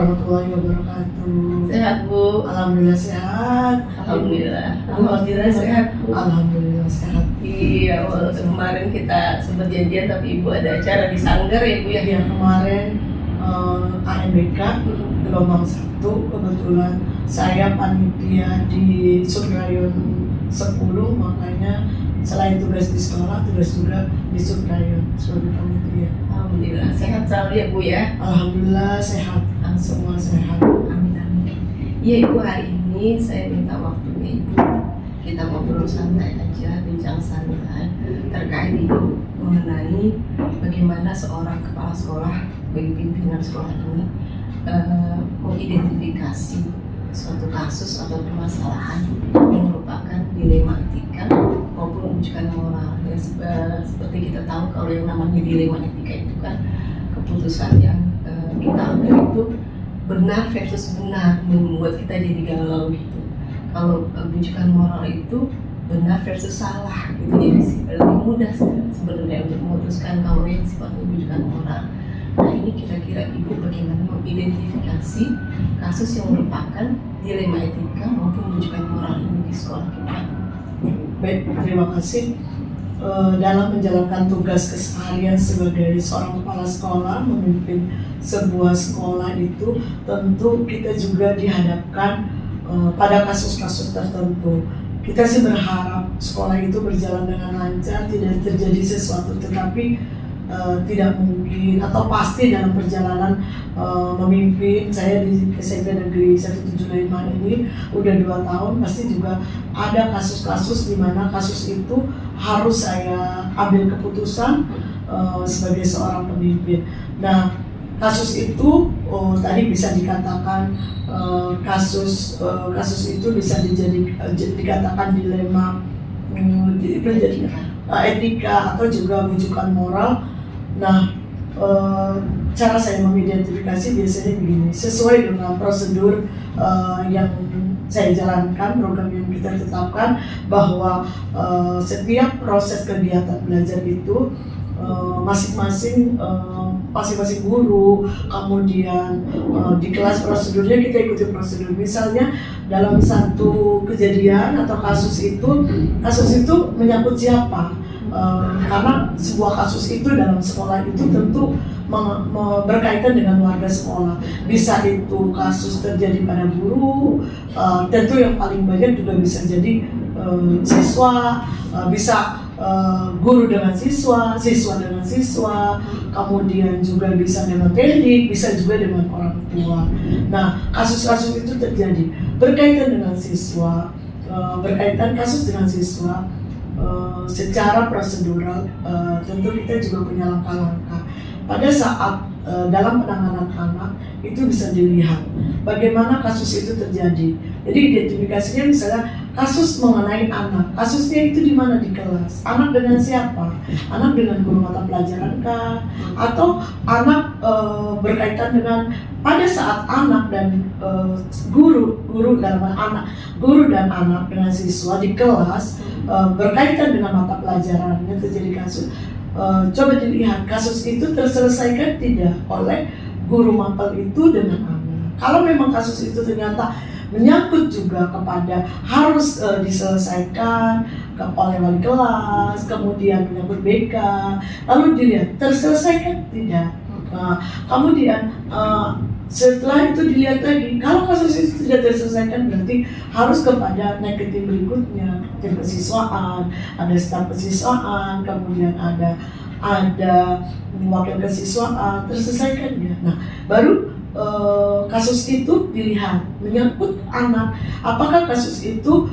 warahmatullahi wabarakatuh. Sehat Bu? Alhamdulillah sehat. Alhamdulillah sehat Bu. Alhamdulillah sehat. Iya, walaupun kemarin kita sempat janjian tapi Ibu ada acara di Sanggar ya Bu ya? Yang kemarin AMBK gelombang 1 kebetulan saya panitia di Subrayon 10, makanya selain tugas di sekolah, tugas juga di Subrayon sebagai panitia. Alhamdulillah sehat selalu ya Bu ya? Alhamdulillah sehat, semua sehat. Amin amin. Iya Ibu, hari ini saya minta waktunya Ibu, kita ngobrol santai aja, bincang santai terkait Ibu mengenai bagaimana seorang kepala sekolah bagi pimpinan sekolah ini mengidentifikasi suatu kasus atau permasalahan yang merupakan dilema etika maupun rujukan moral. Ya, seperti kita tahu kalau yang namanya dilema etika itu kan keputusan yang kita ambil itu benar versus benar, membuat kita jadi galau gitu. Kalau rujukan moral itu benar versus salah gitu, jadi lebih mudah sebenarnya untuk memutuskan kalau yang sifatnya rujukan moral. Nah, ini kira-kira Ibu bagaimana mengidentifikasi kasus yang merupakan dilema etika maupun rujukan moral ini di sekolah kita? Baik, terima kasih. Dalam menjalankan tugas keseharian sebagai seorang kepala sekolah, memimpin sebuah sekolah itu tentu kita juga dihadapkan pada kasus-kasus tertentu. Kita sih berharap sekolah itu berjalan dengan lancar, tidak terjadi sesuatu, tetapi tidak mungkin atau pasti dalam perjalanan memimpin. Saya di SMP Negeri 175 ini udah 2 tahun, pasti juga ada kasus-kasus di mana kasus itu harus saya ambil keputusan sebagai seorang pemimpin. Nah, kasus itu tadi bisa dikatakan kasus itu bisa dikatakan dilema etika atau juga rujukan moral. Nah, cara saya mengidentifikasi biasanya begini, sesuai dengan prosedur yang saya jalankan, program yang kita tetapkan, bahwa setiap proses kegiatan belajar itu masing-masing guru, kemudian di kelas prosedurnya kita ikuti prosedur. Misalnya dalam satu kejadian atau kasus itu menyangkut siapa? Karena sebuah kasus itu dalam sekolah itu tentu berkaitan dengan warga sekolah. Bisa itu kasus terjadi pada guru, tentu yang paling banyak juga bisa jadi siswa, bisa guru dengan siswa, siswa dengan siswa, kemudian juga bisa dengan pendidik, bisa juga dengan orang tua. Nah, kasus-kasus itu terjadi berkaitan dengan siswa, kasus dengan siswa. Secara prosedural tentu kita juga punya langkah-langkah. Pada saat dalam penanganan anak itu bisa dilihat bagaimana kasus itu terjadi. Jadi identifikasinya misalnya kasus mengenai anak, kasusnya itu di mana, di kelas, anak dengan siapa, anak dengan guru mata pelajaran kah, atau anak berkaitan dengan pada saat anak dan guru dan anak dengan siswa di kelas berkaitan dengan mata pelajarannya terjadi kasus. Coba dilihat kasus itu terselesaikan tidak oleh guru mapel itu dengan anak. Kalau memang kasus itu ternyata menyangkut juga kepada harus diselesaikan oleh wali kelas, kemudian menyangkut BK, lalu dilihat terselesaikan tidak. Kemudian setelah itu dilihat lagi, kalau kasus itu tidak terselesaikan berarti harus kepada naik ke tim berikutnya, tim kesiswaan, ada staf kesiswaan, kemudian ada wakil kesiswaan, terselesaikan ya. Nah, baru kasus itu dilihat menyangkut anak, apakah kasus itu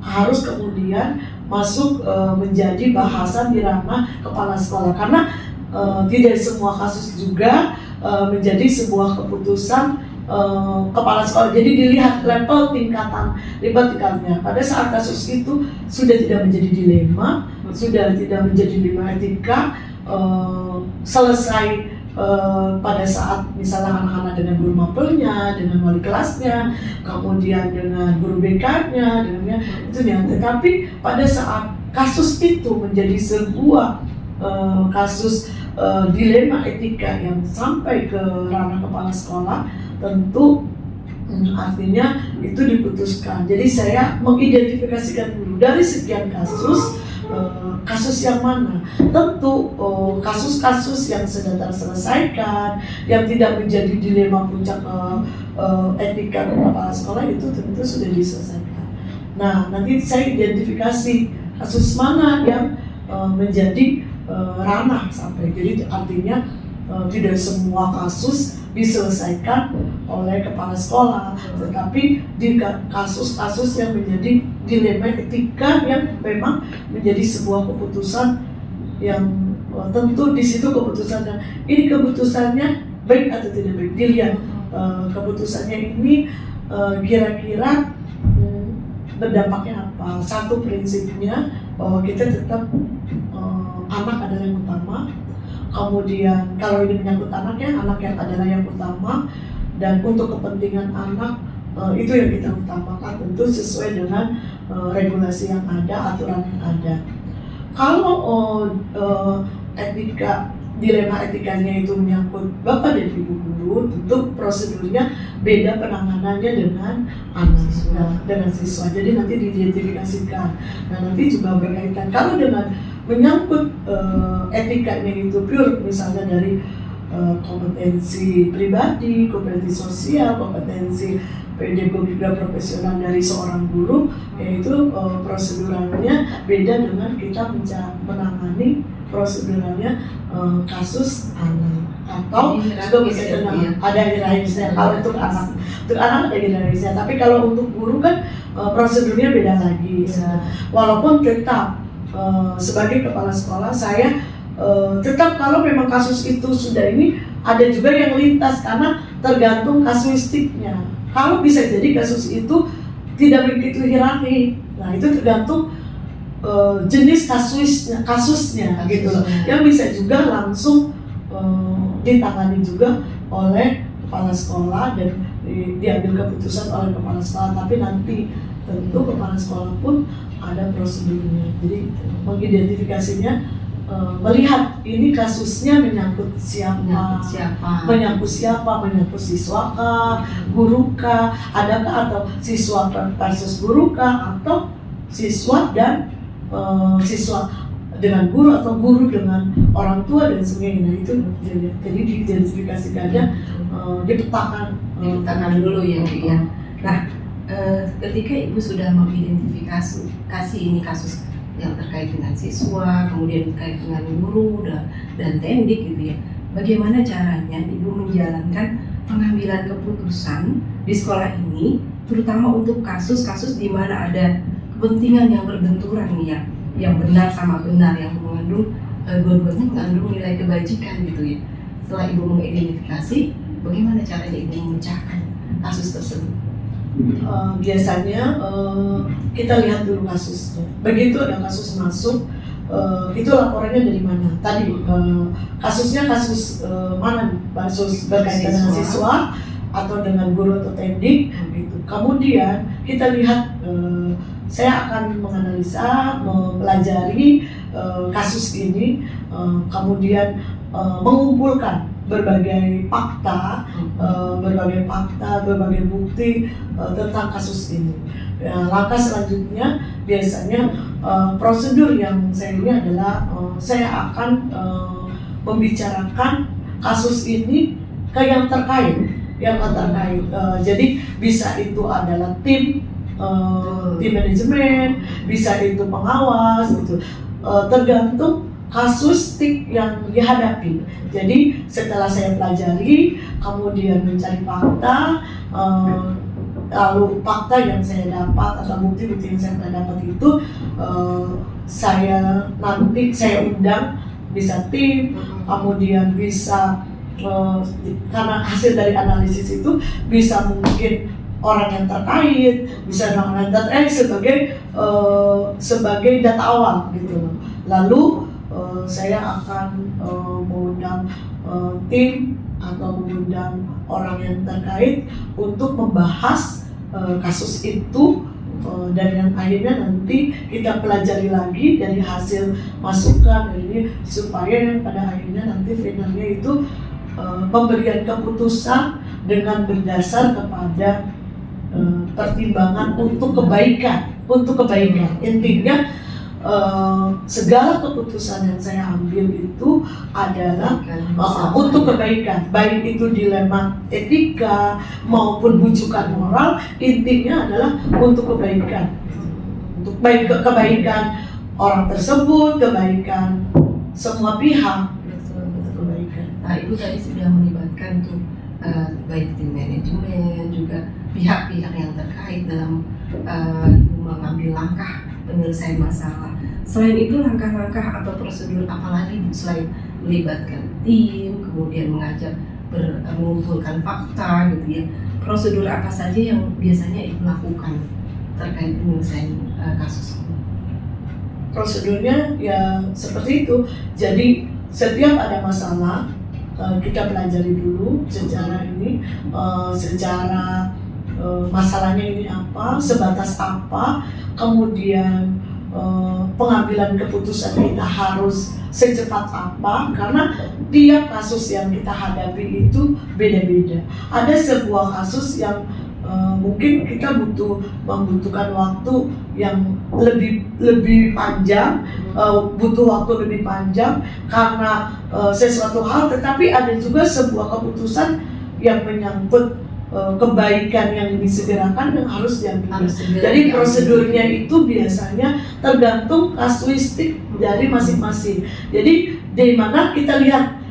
harus kemudian masuk menjadi bahasan di ranah kepala sekolah, karena tidak semua kasus juga menjadi sebuah keputusan kepala sekolah. Jadi dilihat level tingkatannya. Pada saat kasus itu sudah tidak menjadi dilema, sudah tidak menjadi dilema etika, selesai pada saat misalnya anak-anak dengan guru mapelnya, dengan wali kelasnya, kemudian dengan guru BK-nya, itu ya. Tetapi pada saat kasus itu menjadi sebuah kasus dilema etika yang sampai ke ranah kepala sekolah, tentu artinya itu diputuskan. Jadi saya mengidentifikasikan dulu dari sekian kasus, kasus yang mana. Tentu kasus-kasus yang sudah terselesaikan, yang tidak menjadi dilema puncak etika kepala sekolah itu tentu sudah diselesaikan. Nah, nanti saya identifikasi kasus mana yang menjadi ranah sampai. Jadi artinya tidak semua kasus diselesaikan oleh kepala sekolah, tetapi di kasus-kasus yang menjadi dilema etika yang memang menjadi sebuah keputusan yang tentu di situ keputusannya ini keputusannya baik atau tidak baik, dilihat keputusannya ini kira-kira berdampaknya apa. Satu prinsipnya bahwa kita tetap anak adalah yang utama. Kemudian kalau ini menyangkut anak yang adalah yang utama, dan untuk kepentingan anak itu yang kita utamakan, tentu sesuai dengan regulasi yang ada, aturan yang ada. Kalau dilema etikanya itu menyangkut bapak dan ibu guru, tentu prosedurnya beda penanganannya dengan anak, dengan siswa. Jadi nanti diidentifikasikan. Nah, nanti juga berkaitan kalau dengan menyangkut etikanya itu pure, misalnya dari kompetensi pribadi, kompetensi sosial, kompetensi pedagogik dan profesional dari seorang guru, yaitu proseduralnya beda dengan kita menangani proseduralnya kasus anak, atau juga berkaitan dengan ada hierarkisnya. Kalau untuk anak ada hierarkisnya, tapi kalau untuk guru kan prosedurnya beda lagi. Walaupun tetap sebagai kepala sekolah saya tetap kalau memang kasus itu sudah ini, ada juga yang lintas karena tergantung kasuistiknya. Kalau bisa jadi kasus itu tidak begitu hierarki, nah itu tergantung jenis kasusnya gitu loh, yang bisa juga langsung ditangani juga oleh kepala sekolah dan diambil keputusan oleh kepala sekolah. Tapi nanti tentu kepala sekolah pun ada prosedurnya. Jadi mengidentifikasinya, melihat ini kasusnya menyangkut siapa, menyangkut siswa kah, guru kah, adakah atau siswa versus guru kah, atau siswa dan siswa dengan guru atau guru dengan orang tua dan sebagainya. Nah, itu jadi diidentifikasikannya, dipetakan dulu ya, Bu ya. Nah, ketika Ibu sudah mengidentifikasi ini kasus yang terkait dengan siswa, kemudian terkait dengan guru dan tendik gitu ya, bagaimana caranya Ibu menjalankan pengambilan keputusan di sekolah ini, terutama untuk kasus-kasus di mana ada kepentingan yang berbenturan nih ya, yang benar sama benar, yang mengandung dua-duanya mengandung nilai kebajikan gitu ya. Setelah Ibu mengidentifikasi, bagaimana caranya Ibu memecahkan kasus tersebut? Biasanya kita lihat dulu kasusnya. Begitu ada kasus masuk, itu laporannya dari mana? Tadi kasusnya kasus mana? Kasus berkaitan dengan siswa atau dengan guru atau tendik gitu. Kemudian kita lihat, saya akan menganalisa, mempelajari kasus ini, kemudian mengumpulkan berbagai fakta, berbagai bukti tentang kasus ini. Langkah selanjutnya biasanya prosedur yang saya ini adalah saya akan membicarakan kasus ini ke yang terkait. Jadi bisa itu adalah tim manajemen, bisa itu pengawas, gitu. Tergantung kasustik yang dihadapi. Jadi setelah saya pelajari, kemudian mencari fakta, lalu fakta yang saya dapat atau bukti-bukti yang saya dapat itu saya undang, bisa tim, kemudian bisa karena hasil dari analisis itu bisa mungkin orang yang terkait, bisa orang yang terkait sebagai data awal gitu. Lalu saya akan mengundang tim atau mengundang orang yang terkait untuk membahas kasus itu dan yang akhirnya nanti kita pelajari lagi dari hasil masukan dari supaya yang pada akhirnya nanti finalnya itu pemberian keputusan dengan berdasar kepada pertimbangan untuk kebaikan intinya segala keputusan yang saya ambil itu adalah untuk kebaikan, baik itu dilema etika maupun bujukan moral, intinya adalah untuk kebaikan, untuk kebaikan orang tersebut, kebaikan semua pihak. Kebaikan. Nah, Ibu tadi sudah melibatkan tuh baik tim manajemen juga pihak-pihak yang terkait dalam Ibu mengambil langkah penyelesaian masalah. Selain itu langkah-langkah atau prosedur apa lagi Bu selain melibatkan tim, kemudian mengajak mengumpulkan fakta gitu ya. Prosedur apa saja yang biasanya Ibu lakukan terkait penyelesaian kasus ini? Prosedurnya ya seperti itu. Jadi setiap ada masalah kita pelajari dulu secara ini, secara masalahnya ini apa, sebatas apa, kemudian pengambilan keputusan kita harus secepat apa, karena tiap kasus yang kita hadapi itu beda-beda. Ada sebuah kasus yang mungkin kita membutuhkan waktu yang lebih panjang, butuh waktu lebih panjang karena sesuatu hal, tetapi ada juga sebuah keputusan yang menyangkut kebaikan yang disegerakan yang harus diambil. Jadi prosedurnya itu biasanya tergantung kasuistik dari masing-masing. Jadi di mana kita lihat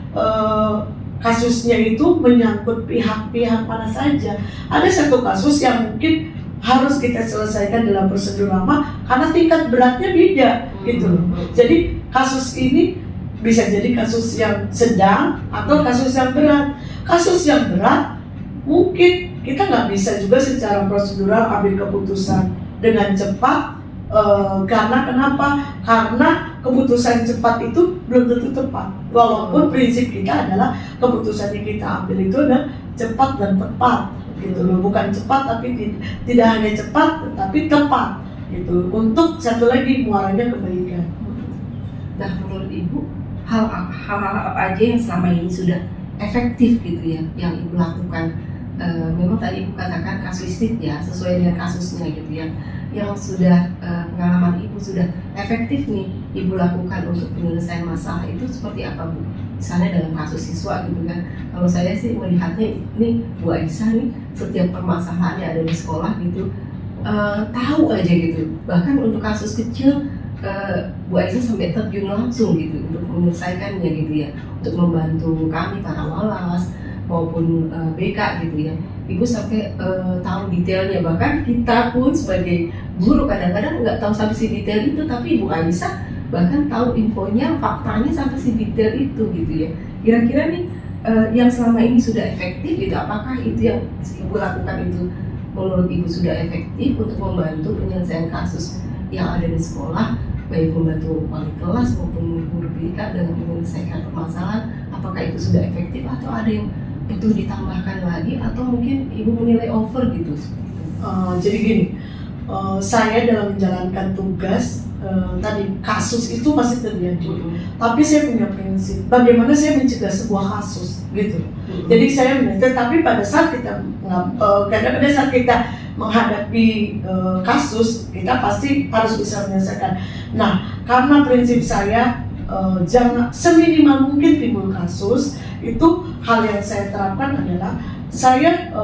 kasusnya itu menyangkut pihak-pihak mana saja. Ada satu kasus yang mungkin harus kita selesaikan dalam prosedur lama karena tingkat beratnya beda gitu. Jadi kasus ini bisa jadi kasus yang sedang atau kasus yang berat. Kasus yang berat mungkin kita nggak bisa juga secara prosedural ambil keputusan dengan cepat, karena kenapa? Karena keputusan cepat itu belum tentu tepat. Walaupun prinsip kita adalah keputusan yang kita ambil itu adalah cepat dan tepat, gitu loh. Bukan cepat tapi tidak hanya cepat, tetapi tepat, gitu. Untuk satu lagi muaranya kebaikan. Nah, menurut Ibu hal-hal apa aja yang selama ini sudah efektif gitu ya yang Ibu lakukan? Memang tadi Ibu katakan kasuistik ya, sesuai dengan kasusnya gitu ya, yang sudah pengalaman Ibu sudah efektif nih Ibu lakukan untuk penyelesaian masalah itu seperti apa Bu? Misalnya dalam kasus siswa gitu kan, kalau saya sih melihatnya ini Bu Aisyah nih setiap permasalahannya ada di sekolah gitu, tahu aja gitu, bahkan untuk kasus kecil Bu Aisyah sampai terjun langsung gitu untuk menyelesaikannya gitu ya, untuk membantu kami para walas maupun BK gitu ya. Ibu sampai tahu detailnya, bahkan kita pun sebagai guru kadang-kadang nggak tahu sampai si detail itu, tapi Ibu Aisyah bahkan tahu infonya, faktanya sampai si detail itu gitu ya. Kira-kira nih yang selama ini sudah efektif gitu, apakah itu yang Ibu lakukan itu menurut Ibu sudah efektif untuk membantu penyelesaian kasus yang ada di sekolah, baik membantu wali kelas maupun guru BK dalam menyelesaikan permasalahan? Apakah itu sudah efektif atau ada yang butuh ditambahkan lagi, atau mungkin Ibu menilai over gitu? Jadi gini, saya dalam menjalankan tugas tadi kasus itu masih terjadi, tapi saya punya prinsip bagaimana saya mencegah sebuah kasus gitu. Jadi saya tetapi pada saat kita pada saat kita menghadapi kasus, kita pasti harus bisa menyelesaikan. Nah, karena prinsip saya jangan seminimal mungkin timbul kasus, itu hal yang saya terapkan adalah saya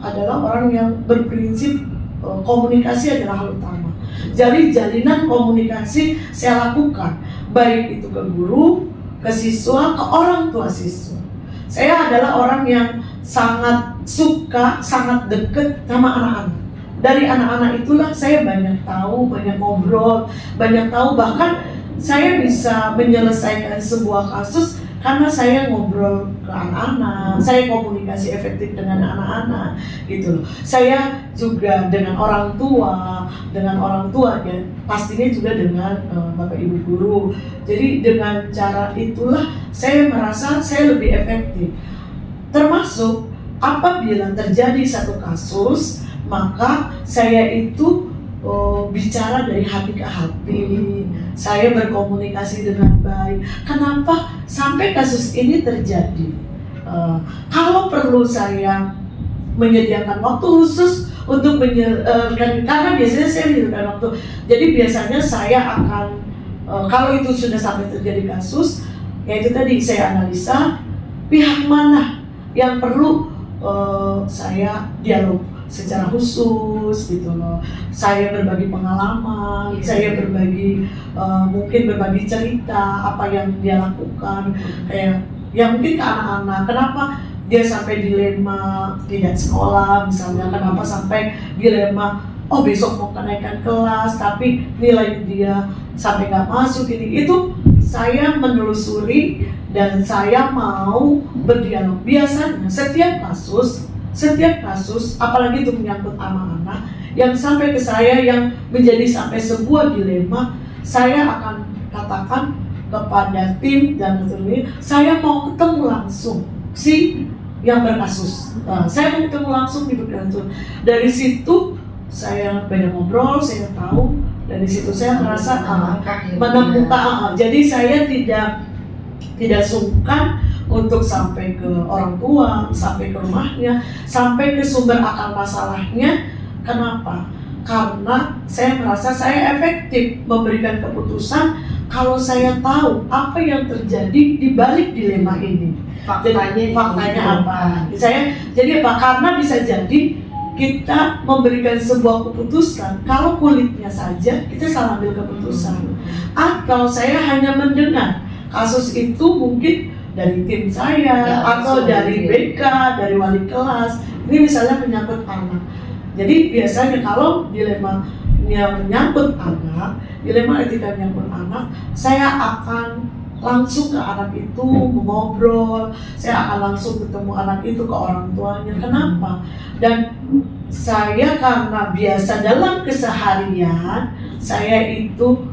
adalah orang yang berprinsip komunikasi adalah hal utama. Jadi jalinan komunikasi saya lakukan, baik itu ke guru, ke siswa, ke orang tua siswa. Saya adalah orang yang sangat suka, sangat dekat sama anak-anak. Dari anak-anak itulah saya banyak tahu, banyak ngobrol, banyak tahu, bahkan saya bisa menyelesaikan sebuah kasus karena saya ngobrol ke anak-anak, saya komunikasi efektif dengan anak-anak gitu loh. Saya juga dengan orang tua ya pastinya juga dengan Bapak Ibu guru. Jadi dengan cara itulah saya merasa saya lebih efektif. Termasuk apabila terjadi satu kasus, maka saya itu bicara dari hati ke hati, saya berkomunikasi dengan baik. Kenapa sampai kasus ini terjadi? Kalau perlu saya menyediakan waktu khusus untuk karena biasanya saya menyediakan waktu. Jadi biasanya saya akan kalau itu sudah sampai terjadi kasus, ya itu tadi saya analisa pihak mana yang perlu saya dialog secara khusus gitu loh. Saya berbagi pengalaman, saya berbagi mungkin berbagi cerita apa yang dia lakukan, kayak ya mungkin ke anak-anak kenapa dia sampai dilema tidak sekolah misalnya, kenapa sampai dilema oh besok mau kenaikan kelas tapi nilai dia sampai nggak masuk, ini itu saya menelusuri dan saya mau berdialog. Biasanya setiap kasus apalagi itu menyangkut anak-anak yang sampai ke saya yang menjadi sampai sebuah dilema, saya akan katakan kepada tim dan ini saya mau ketemu langsung si yang berkasus. Saya mau ketemu langsung di berkasus. Dari situ saya banyak ngobrol, saya tahu dari situ saya merasa menemukan. Jadi saya tidak sungkan untuk sampai ke orang tua, sampai ke rumahnya, sampai ke sumber akar masalahnya. Kenapa? Karena saya merasa saya efektif memberikan keputusan kalau saya tahu apa yang terjadi di balik dilema ini. Faktanya apa? Jadi apa? Karena bisa jadi kita memberikan sebuah keputusan, kalau kulitnya saja kita salah ambil keputusan. Atau saya hanya mendengar kasus itu mungkin dari tim saya atau dari BK, dari wali kelas. Ini misalnya menyangkut anak. Jadi biasanya kalau dilema menyangkut anak, dilema etika menyangkut anak, saya akan langsung ke anak itu mengobrol, saya akan langsung ketemu anak itu ke orang tuanya. Kenapa? Dan saya karena biasa dalam keseharian saya itu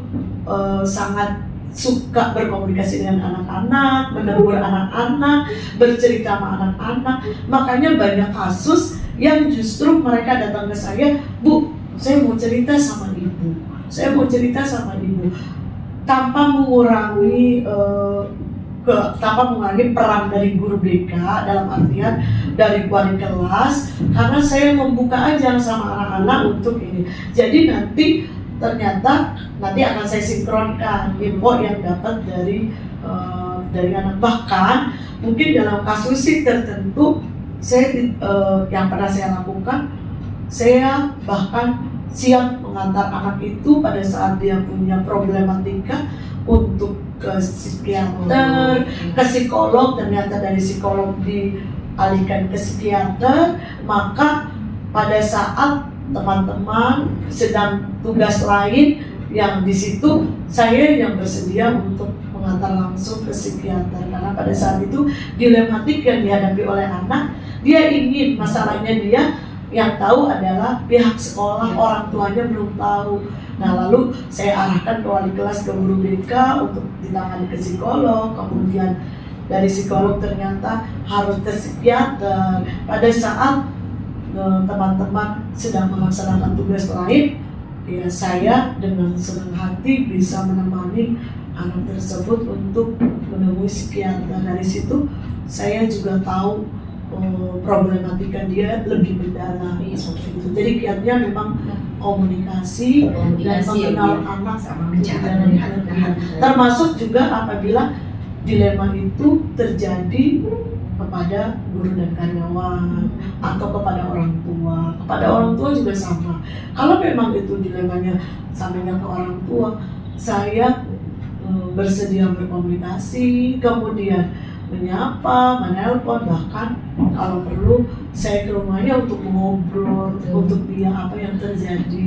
sangat suka berkomunikasi dengan anak-anak, menegur anak-anak, bercerita sama anak-anak. Makanya banyak kasus yang justru mereka datang ke saya, Bu, saya mau cerita sama ibu, saya mau cerita sama ibu, tanpa mengurangi peran dari guru BK dalam artian dari wali kelas, karena saya membuka aja sama anak-anak untuk ini. Jadi nanti akan saya sinkronkan info yang dapat dari anak. Bahkan mungkin dalam kasus tertentu yang pernah saya lakukan, saya bahkan siap mengantar anak itu pada saat dia punya problematika untuk ke psikiater, ke psikolog. Ternyata dari psikolog dialihkan ke psikiater. Maka pada saat teman-teman sedang tugas lain yang di situ, saya yang bersedia untuk mengantar langsung ke psikiater, karena pada saat itu dilematik yang dihadapi oleh anak, dia ingin masalahnya dia yang tahu adalah pihak sekolah, orang tuanya belum tahu. Nah lalu saya arahkan ke wali kelas, ke guru BK untuk ditangani ke psikolog, kemudian dari psikolog ternyata harus ke psikiater. Pada saat teman-teman sedang melaksanakan tugas lain, ya saya dengan senang hati bisa menemani anak tersebut untuk menemui psikiater. Dari situ saya juga tahu problematika dia lebih mendalam seperti itu. Jadi kiatnya memang komunikasi dan mengenal anak sama bicara dan dari hati ke hati. termasuk juga apabila dilema itu terjadi kepada guru dan karyawan atau kepada orang tua. Kepada orang tua juga sama. Kalau memang itu dilemanya sampainya ke orang tua, saya bersedia berkomunikasi, kemudian menyapa, menelpon, bahkan kalau perlu saya ke rumahnya untuk mengobrol, untuk dia apa yang terjadi.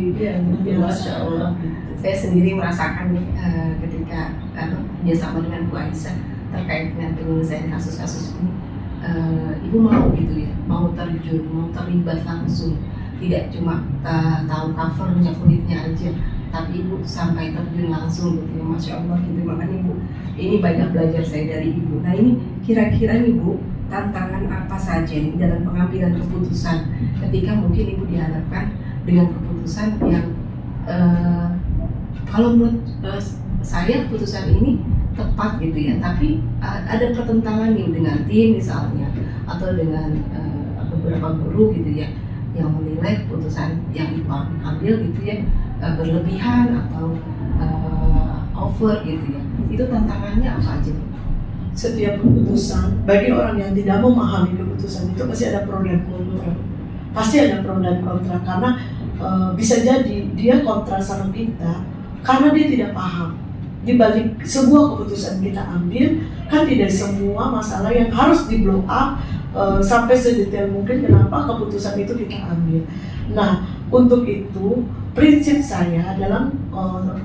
Masya Allah. Saya sendiri merasakan ketika bersama dengan Bu Aisyah terkait dengan penyelesaian kasus-kasus ini, ibu mau gitu ya, mau terjun, mau terlibat langsung, tidak cuma tahu covernya, kulitnya aja, tapi ibu sampai terjun langsung gitu ya. Masya Allah gitu. Makanya ibu, ini banyak belajar saya dari ibu. Nah ini kira-kira nih Bu, tantangan apa saja nih dalam pengambilan keputusan ketika mungkin ibu dihadapkan dengan keputusan yang kalau menurut saya keputusan ini tepat gitu ya, tapi ada pertentangan nih dengan tim misalnya atau dengan beberapa guru gitu ya yang menilai keputusan yang diambil gitu ya berlebihan atau over gitu ya. Itu tantangannya apa aja Bu? Setiap keputusan bagi orang yang tidak memahami keputusan itu pasti ada pro dan kontra. Pasti ada pro dan kontra karena bisa jadi dia kontra sama kita karena dia tidak paham. Di balik sebuah keputusan kita ambil, kan tidak semua masalah yang harus di blow up sampai sedetail mungkin kenapa keputusan itu kita ambil. Nah, untuk itu prinsip saya dalam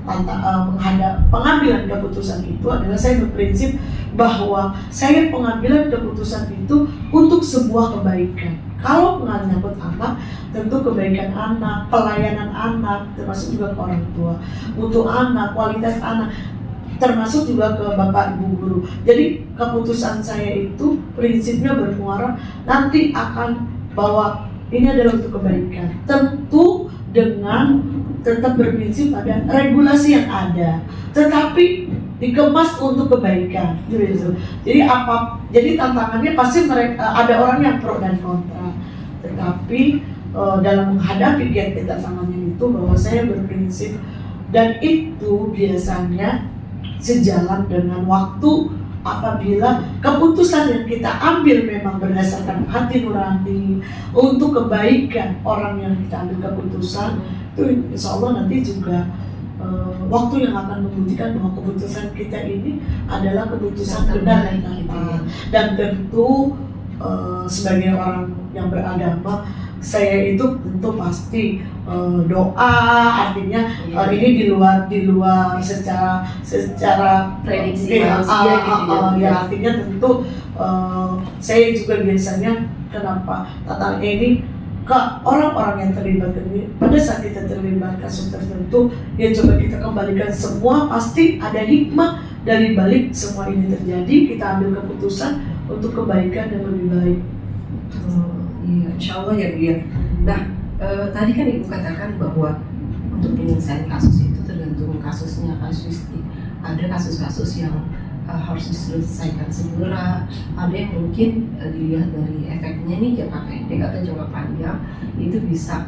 menghadap pengambilan keputusan itu adalah saya berprinsip bahwa saya pengambilan keputusan itu untuk sebuah kebaikan. Kalau menyangkut anak, tentu kebaikan anak, pelayanan anak, termasuk juga ke orang tua, untuk anak, kualitas anak, termasuk juga ke bapak ibu guru. Jadi keputusan saya itu prinsipnya bermuara nanti akan bahwa ini adalah untuk kebaikan. Tentu dengan tetap berprinsip pada regulasi yang ada, tetapi dikemas untuk kebaikan. Gitu. Jadi tantangannya pasti mereka ada orang yang pro dan kontra. Tetapi dalam menghadapi tantangannya itu bahwa saya berprinsip dan itu biasanya sejalan dengan waktu apabila keputusan yang kita ambil memang berdasarkan hati nurani untuk kebaikan orang yang kita ambil keputusan itu insya Allah nanti juga waktu yang akan membuktikan bahwa keputusan kita ini adalah keputusan benar dan tepat. Dan tentu sebagai orang yang beragama saya itu tentu pasti doa artinya ini di luar secara prediksi manusia gitu ya artinya tentu saya juga biasanya kenapa tantangannya ini ke orang-orang yang terlibat ini pada saat kita terlibat kasus tertentu ya coba kita kembalikan semua pasti ada hikmah dari balik semua ini terjadi kita ambil keputusan untuk kebaikan yang lebih baik. Iya, insya Allah ya Bu ya. Nah, tadi kan Ibu katakan bahwa untuk penyelesaian kasus itu tergantung kasusnya, kasuistik. Ada kasus-kasus yang harus diselesaikan segera, ada yang mungkin dilihat dari efeknya nih jangka pendek atau jangka panjang itu bisa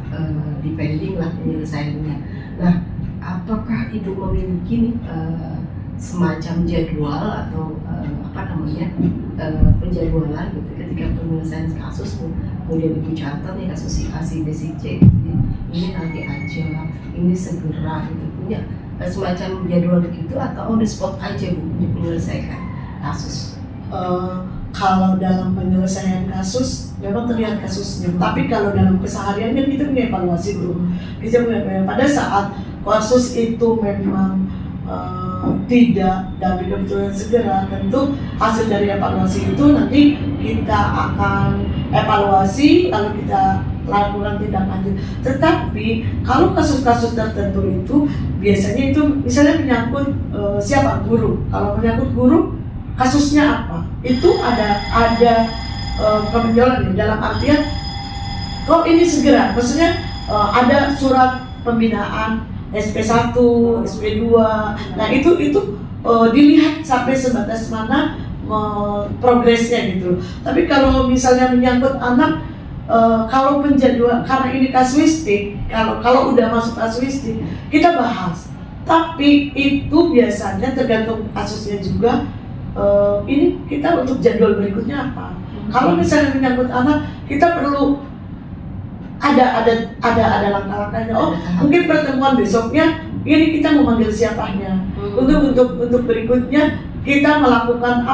depending lah penyelesaiannya. Nah, apakah Ibu memiliki semacam jadwal atau penjadwalan gitu ketika penyelesaian kasus kemudian Ibu catat nih kasus si A, si B, si C ini nanti aja, ini segera gitu, punya semacam jadwal begitu atau on the spot aja Bu untuk menyelesaikan kasus? Kalau dalam penyelesaian kasus memang terlihat kasusnya, tapi kalau dalam keseharian kan kita punya evaluasi dulu. Kita punya pada saat kasus itu memang tidak dapat keputusan segera, tentu hasil dari evaluasi itu nanti kita akan evaluasi lalu kita lakukan tindak lanjut. Tetapi kalau kasus-kasus tertentu itu biasanya itu misalnya menyangkut siapa guru. Kalau menyangkut guru kasusnya apa? Itu ada peninjauan dalam artian kok ini segera, maksudnya ada surat pembinaan SP1, SP2. Nah itu dilihat sampai sebatas mana progresnya gitu. Tapi kalau misalnya menyangkut anak, kalau penjadwal karena ini kasuistik, kalau udah masuk kasuistik kita bahas. Tapi itu biasanya tergantung kasusnya juga. Ini kita untuk jadwal berikutnya apa? Kalau misalnya menyangkut anak, kita perlu ada langkah-langkahnya. Oh, mungkin pertemuan besoknya ini kita memanggil siapanya. Untuk berikutnya kita melakukan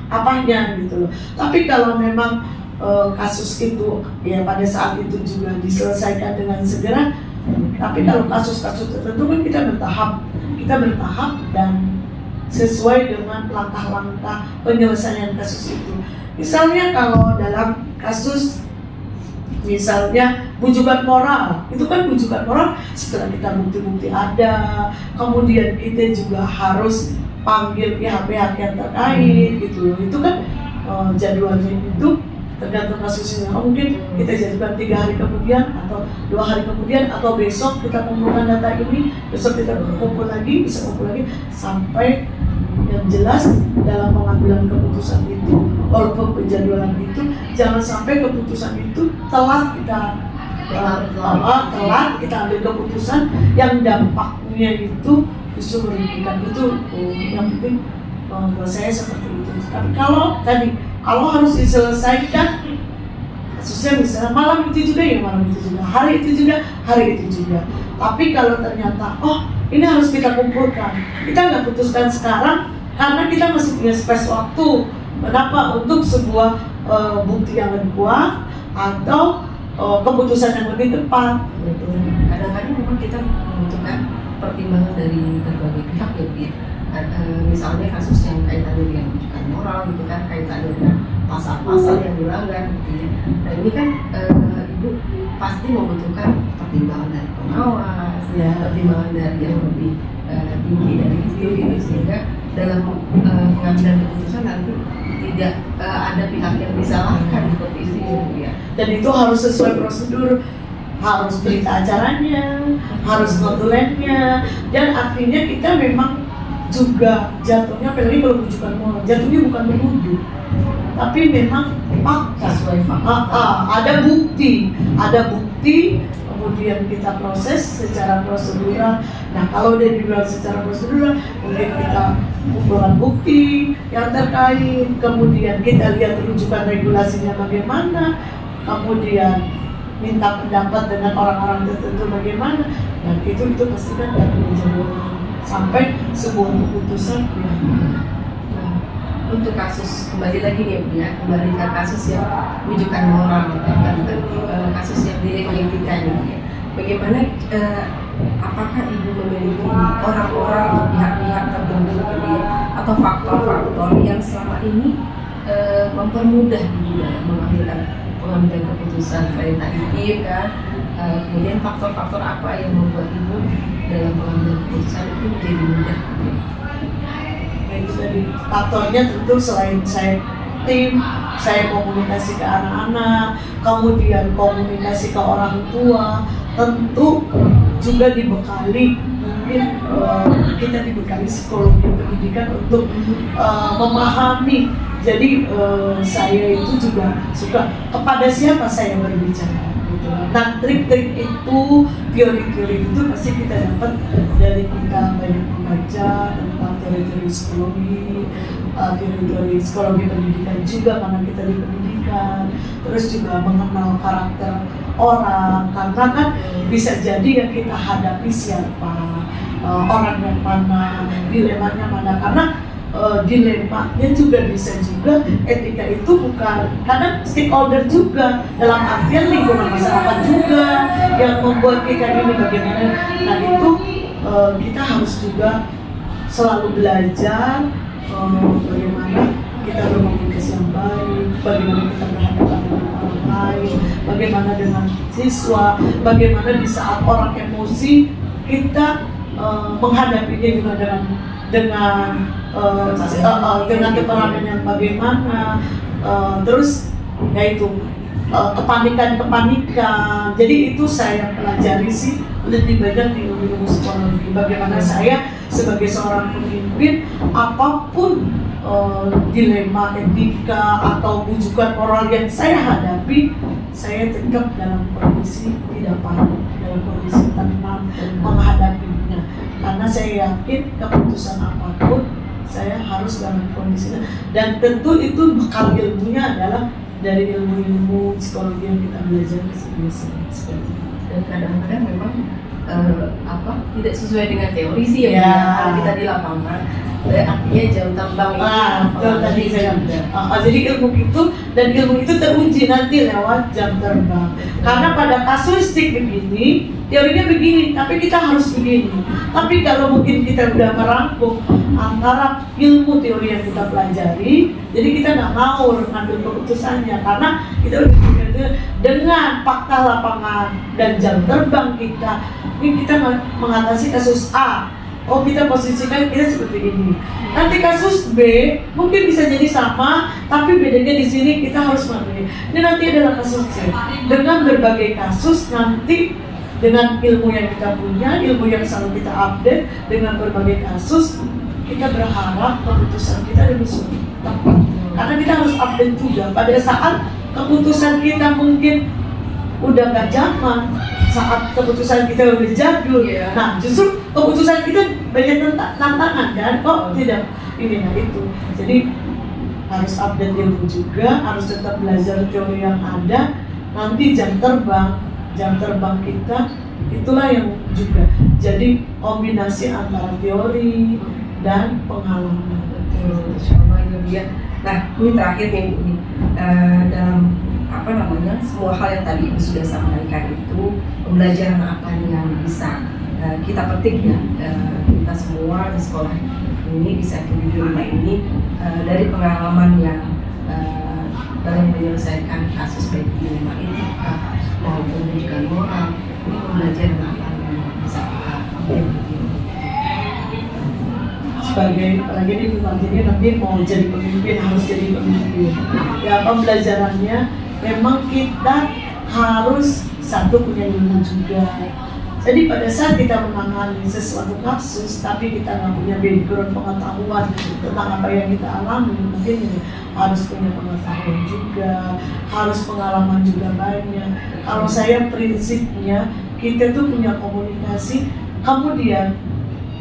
apanya gitu loh. Tapi kalau memang kasus itu ya pada saat itu juga diselesaikan dengan segera. Tapi kalau kasus-kasus tertentu kan kita bertahap dan sesuai dengan langkah-langkah penyelesaian kasus itu. Misalnya kalau dalam kasus misalnya bujukan moral, itu kan bujukan moral setelah kita bukti-bukti ada, kemudian kita juga harus panggil pihak-pihak yang terkait gitu loh. Itu kan jadwalnya itu tergantung kasusnya. Mungkin kita jadikan 3 hari kemudian atau 2 hari kemudian atau besok kita kumpulkan data ini, besok kita kumpul lagi, bisa kumpul lagi sampai yang jelas dalam pengambilan keputusan itu, walaupun penjadwalan itu, jangan sampai keputusan itu telat kita ambil keputusan yang dampaknya itu justru merugikan. Itu yang penting buat saya seperti itu. Tapi kalau harus diselesaikan kasusnya misalnya malam itu juga, ya malam itu juga, hari itu juga, hari itu juga. Tapi kalau ternyata ini harus kita kumpulkan, kita nggak putuskan sekarang karena kita masih punya space waktu. Kenapa? Untuk sebuah bukti yang lebih kuat atau keputusan yang lebih tepat. Kadang-kadang memang kita membutuhkan pertimbangan dari berbagai pihak ya, Bu. Misalnya kasus yang kaitannya dengan rujukan moral gitu kan, kaitannya dengan pasal-pasal yang dilanggar gitu ya. Nah ini kan Ibu pasti membutuhkan pertimbangan dari pengawas, pertimbangan dari yang lebih tinggi dari itu gitu, sehingga dalam pengambilan keputusan nanti tidak ada pihak yang disalahkan seperti itu ya. Dan itu harus sesuai prosedur, harus berita acaranya, harus notulennya, dan artinya kita memang juga jatuhnya, apalagi kalau rujukan moral, jatuhnya bukan menuduh, tapi memang fakta. Sesuai fakta. Ada bukti, kemudian kita proses secara prosedural. Nah kalau udah dibilang secara prosedural, kemudian kita kumpulan bukti yang terkait, kemudian kita lihat rujukan regulasinya bagaimana, kemudian minta pendapat dengan orang-orang tertentu bagaimana, dan itu pasti kan akan menjadi sampai sebuah keputusan ya. Nah, untuk kasus kembali lagi nih Bu ya, kembali ke kasus yang rujukan moral kasus yang dilema etika ini ya. Bagaimana apakah Ibu memiliki orang-orang atau pihak-pihak tertentu gitu ya, atau faktor-faktor yang selama ini mempermudah Ibu dalam pengambilan keputusan selain tadi kan, kemudian faktor-faktor apa yang membuat Ibu dalam pengambilan keputusan itu menjadi mudah? Nah itu tadi faktornya tentu selain saya komunikasi ke anak-anak, kemudian komunikasi ke orang tua, tentu juga dibekali mungkin kita dibekali psikologi pendidikan untuk memahami. Jadi saya itu juga suka kepada siapa saya berbicara gitu. Nah trik-trik itu, teori-teori itu pasti kita dapat dari kita banyak membaca tentang teori-teori psikologi, teori-teori psikologi pendidikan juga karena kita di pendidikan, terus juga mengenal karakter orang, karena kan bisa jadi yang kita hadapi siapa, orang yang mana, dilemanya mana, karena dilemanya juga bisa juga etika itu bukan kadang stakeholder juga, dalam artian lingkungan masyarakat juga yang membuat kita ini bagaimana. Nah itu kita harus juga selalu belajar bagaimana kita berkomunikasi yang baik, bagaimana kita berhadapan dengan orang lain, bagaimana dengan siswa, bagaimana di saat orang emosi kita menghadapinya juga dengan temperament yang bagaimana, terus yaitu kepanikan. Jadi itu saya pelajari sih lebih banyak di ilmu psikologi. Bagaimana saya sebagai seorang pemimpin, apapun dilema etika atau bujukan moral yang saya hadapi, saya tetap dalam kondisi tidak panik, dalam kondisi tenang menghadapinya. Karena saya yakin keputusan apapun saya harus dalam kondisinya, dan tentu itu bekal ilmunya adalah dari ilmu-ilmu psikologi yang kita belajar biasanya seperti itu. Dan kadang-kadang memang tidak sesuai dengan teori sih ya. Kalau kita di lapangan artinya jam terbang itu tadi saya jadi ilmu itu teruji nanti lewat jam terbang. Karena pada kasuistik begini, teorinya begini, tapi kita harus begini. Tapi kalau mungkin kita udah merangkum antara ilmu teori yang kita pelajari, jadi kita nggak ngawur ngambil keputusannya, karena kita udah dengan fakta lapangan dan jam terbang kita. Ini kita mengatasi kasus A, Oh, kita posisikan kita seperti ini. Nanti kasus B mungkin bisa jadi sama, tapi bedanya di sini kita harus mengerti. Ini nanti adalah kasus C. Dengan berbagai kasus nanti dengan ilmu yang kita punya, ilmu yang selalu kita update dengan berbagai kasus, kita berharap keputusan kita lebih tepat. Karena kita harus update juga. Pada saat keputusan kita mungkin udah gak zaman, saat keputusan kita udah jadul, nah justru keputusan kita banyak tantangan kan, kok tidak ini, nah itu. Jadi harus update ilmu juga, harus tetap belajar teori yang ada. Nanti jam terbang kita itulah yang juga jadi kombinasi antara teori dan pengalaman. Betul, insyaallah itu dia. Nah, ini terakhir nih Bu, dalam semua hal yang tadi Ibu sudah sampaikan itu, pembelajaran apa yang bisa kita petik ya, kita semua di sekolah ini, di Satu di Rumah ini, dari pengalaman yang dalam menyelesaikan kasus baik di rumah etika maupun pendidikan moral, ini pembelajaran apa yang bisa kita ambil? Sebagai apalagi ini nanti mau jadi pemimpin, harus jadi pemimpin. Ya, pembelajarannya memang kita harus satu punya ilmu juga. Jadi pada saat kita menangani sesuatu kasus, tapi kita nggak punya background pengetahuan tentang apa yang kita alami, mungkin harus punya pengetahuan juga, harus pengalaman juga banyak. Kalau saya prinsipnya kita tuh punya komunikasi, kemudian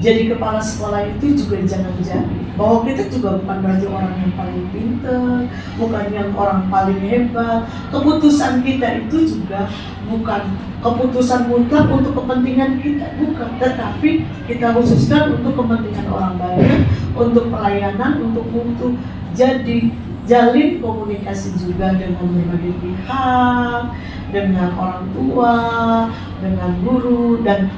jadi kepala sekolah itu juga jangan jadi bahwa kita juga bukan berarti orang yang paling pintar, bukan yang orang paling hebat. Keputusan kita itu juga bukan keputusan mutlak untuk kepentingan kita, bukan, tetapi kita khususkan untuk kepentingan orang banyak, untuk pelayanan, untuk mutu. Jadi jalin komunikasi juga dengan berbagai pihak, dengan orang tua, dengan guru, dan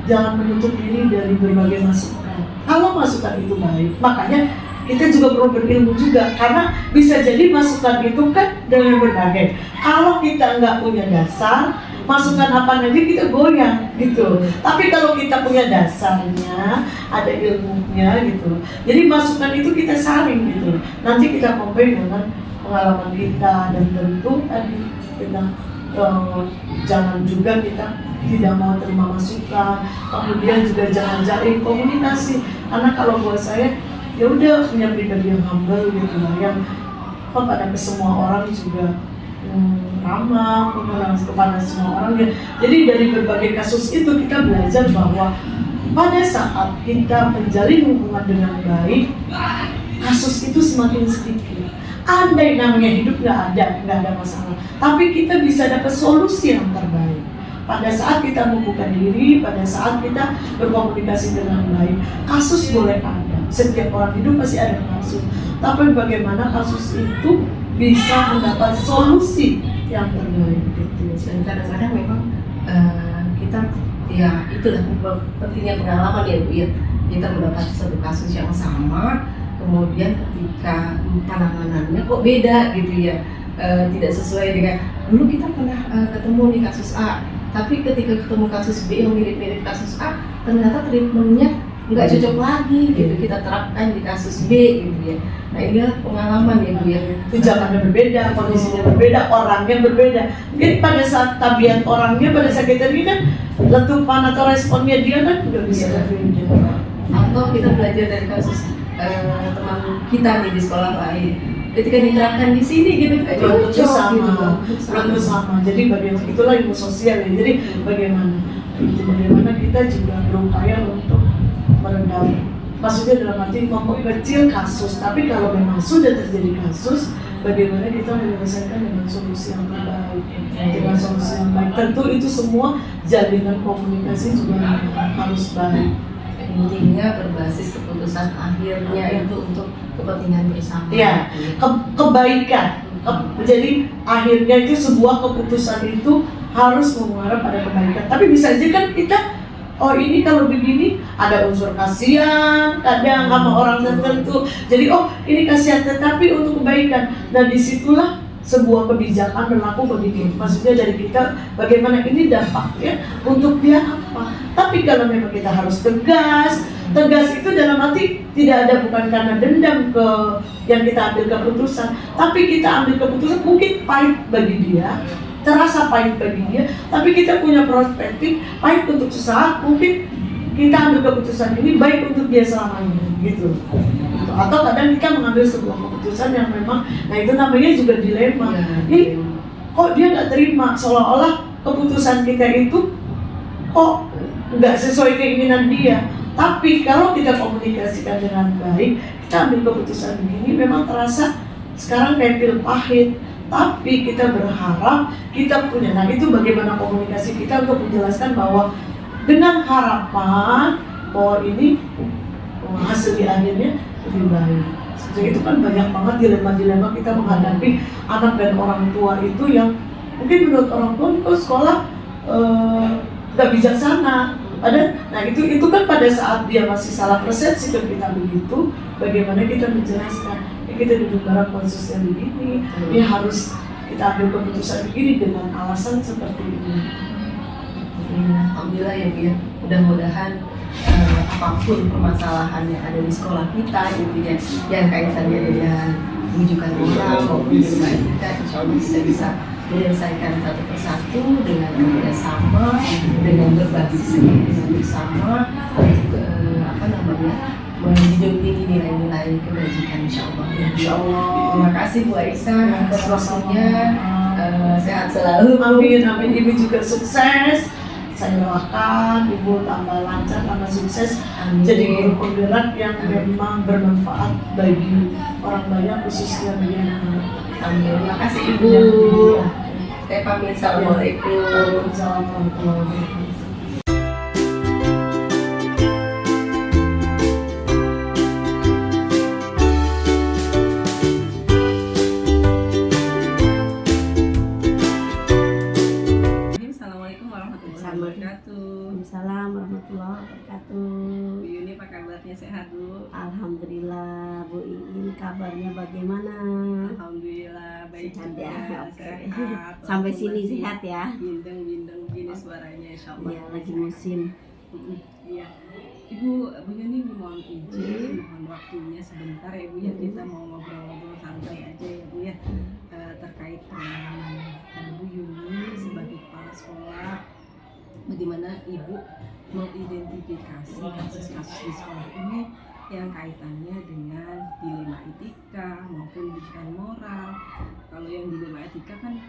jangan menutup diri dari berbagai masukan. Kalau masukan itu baik, makanya kita juga perlu berilmu juga, karena bisa jadi masukan itu kan dengan berbagai. Kalau kita nggak punya dasar, masukan apa aja kita goyang gitu. Tapi kalau kita punya dasarnya, ada ilmunya gitu. Jadi masukan itu kita saring gitu. Nanti kita compare dengan pengalaman kita, dan tentu tadi kita jangan juga kita tidak mau terima masukan, kemudian juga jangan jalin komunikasi, karena kalau buat saya ya udah punya pribadi yang humble gitu lah, yang kepada semua orang juga ramah, kepada semua orang ya. Jadi dari berbagai kasus itu kita belajar bahwa pada saat kita menjalin hubungan dengan baik, kasus itu semakin sedikit. Andai namanya hidup nggak ada masalah, tapi kita bisa dapat solusi yang terbaik. Pada saat kita membuka diri, pada saat kita berkomunikasi dengan baik, kasus boleh ada. Setiap orang hidup pasti ada kasus. Tapi bagaimana kasus itu bisa mendapat solusi yang terbaik itu. Dan kadang-kadang memang kita ya itulah pentingnya pengalaman ya Bu ya. Kita mendapat satu kasus yang sama, kemudian ketika penanganannya kok beda gitu ya, tidak sesuai dengan dulu kita pernah ketemu di kasus A. Tapi ketika ketemu kasus B yang mirip-mirip kasus A, ternyata treatmentnya nggak cocok lagi gitu, kita terapkan di kasus B gitu ya. Nah ini adalah pengalaman ya Bu ya. Tujuannya berbeda, kondisinya berbeda, orangnya berbeda. Mungkin pada saat tabiat orangnya, pada saat kita ini kan letupan atau responnya dia kan nggak bisa berbeda. Atau kita belajar dari kasus teman kita nih di sekolah lain, ketika diterapkan di sini gitu nggak Belum cocok sama, gitu. belum sama. Jadi bagaimana itulah ilmu sosial ya. Jadi bagaimana kita juga berupaya untuk meredam, maksudnya dalam arti memperkecil kasus. Tapi kalau memang sudah terjadi kasus, bagaimana kita menyelesaikan dengan solusi yang terbaik, dengan solusi yang baik. Tentu itu semua jalinan komunikasi juga harus baik. Intinya berbasis keputusan akhirnya itu untuk kepentingan bersama. Ya, kebaikan. Jadi akhirnya itu sebuah keputusan itu harus mengarah pada kebaikan. Tapi bisa aja kan kita, oh ini kalau begini ada unsur kasihan kadang sama orang tertentu. Jadi oh ini kasihan tetapi untuk kebaikan. Dan disitulah sebuah kebijakan berlaku bagi kita. Maksudnya dari kita bagaimana ini dampaknya untuk dia apa. Tapi kalau memang kita harus tegas itu dalam arti tidak ada bukan karena dendam ke yang kita ambil keputusan, tapi kita ambil keputusan mungkin pahit bagi dia, terasa pahit bagi dia, tapi kita punya perspektif pahit untuk sesaat, mungkin kita ambil keputusan ini baik untuk dia selamanya gitu. Atau kadang kita mengambil sebuah keputusan yang memang, nah itu namanya juga dilema. Ih, kok dia nggak terima, seolah-olah keputusan kita itu kok nggak sesuai keinginan dia. Tapi kalau kita komunikasikan dengan baik, kita ambil keputusan begini, memang terasa sekarang kayak pil pahit. Tapi kita berharap kita punya, nah itu bagaimana komunikasi kita untuk menjelaskan bahwa dengan harapan bahwa ini hasil di akhirnya lebih baik. Seperti itu kan banyak banget dilema-dilema kita menghadapi anak dan orang tua itu yang mungkin menurut orang tua kok sekolah nggak bijaksana. Nah itu kan pada saat dia masih salah persepsi ke kita begitu, bagaimana kita menjelaskan ya kita duduk bareng konsusnya begini, dia harus kita ambil keputusan begini dengan alasan seperti ini. Alhamdulillah ya Bu ya, mudah-mudahan apapun permasalahan yang ada di sekolah kita gitu ya, yang kaitannya dengan rujukan moral maupun dengan etika, insya Allah kita bisa menyelesaikan satu persatu dengan kerjasama, dengan berbasis kepentingan bersama, menjunjung tinggi nilai-nilai kebajikan, insya Allah. Insya Allah. Terima kasih Bu Aisyah atas waktunya. Sehat selalu. Amin, amin. Ibu juga sukses. Saya doakan Ibu tambah lancar, tambah sukses. Amin. Jadi guru penggerak yang memang bermanfaat bagi orang banyak, khususnya bagi anak-anak. Amin. Terima kasih Ibu. Saya pamit. Assalamualaikum. Assalamualaikum. Assalamualaikum warahmatullahi wabarakatuh. Waalaikumsalam warahmatullahi wabarakatuh. Bu Yuni, apa kabarnya, sehat Bu? Alhamdulillah. Bu Iin, kabarnya bagaimana? Alhamdulillah baik Sehat juga, ya? Oke. sehat. Sampai Walaupun sini masih sehat ya? Bindeng-bindeng gini suaranya, insya Allah. Iya, lagi musim. Iya. Ibu Yuni mohon izin, mohon waktunya sebentar ya Bu ya, kita mau ngobrol-ngobrol santai aja ya Bu ya, terkait pengalaman Bu Yuni sebagai kepala sekolah. Bagaimana Ibu mengidentifikasi kasus-kasus di sekolah ini yang kaitannya dengan dilema etika maupun rujukan moral. Kalau yang dilema etika kan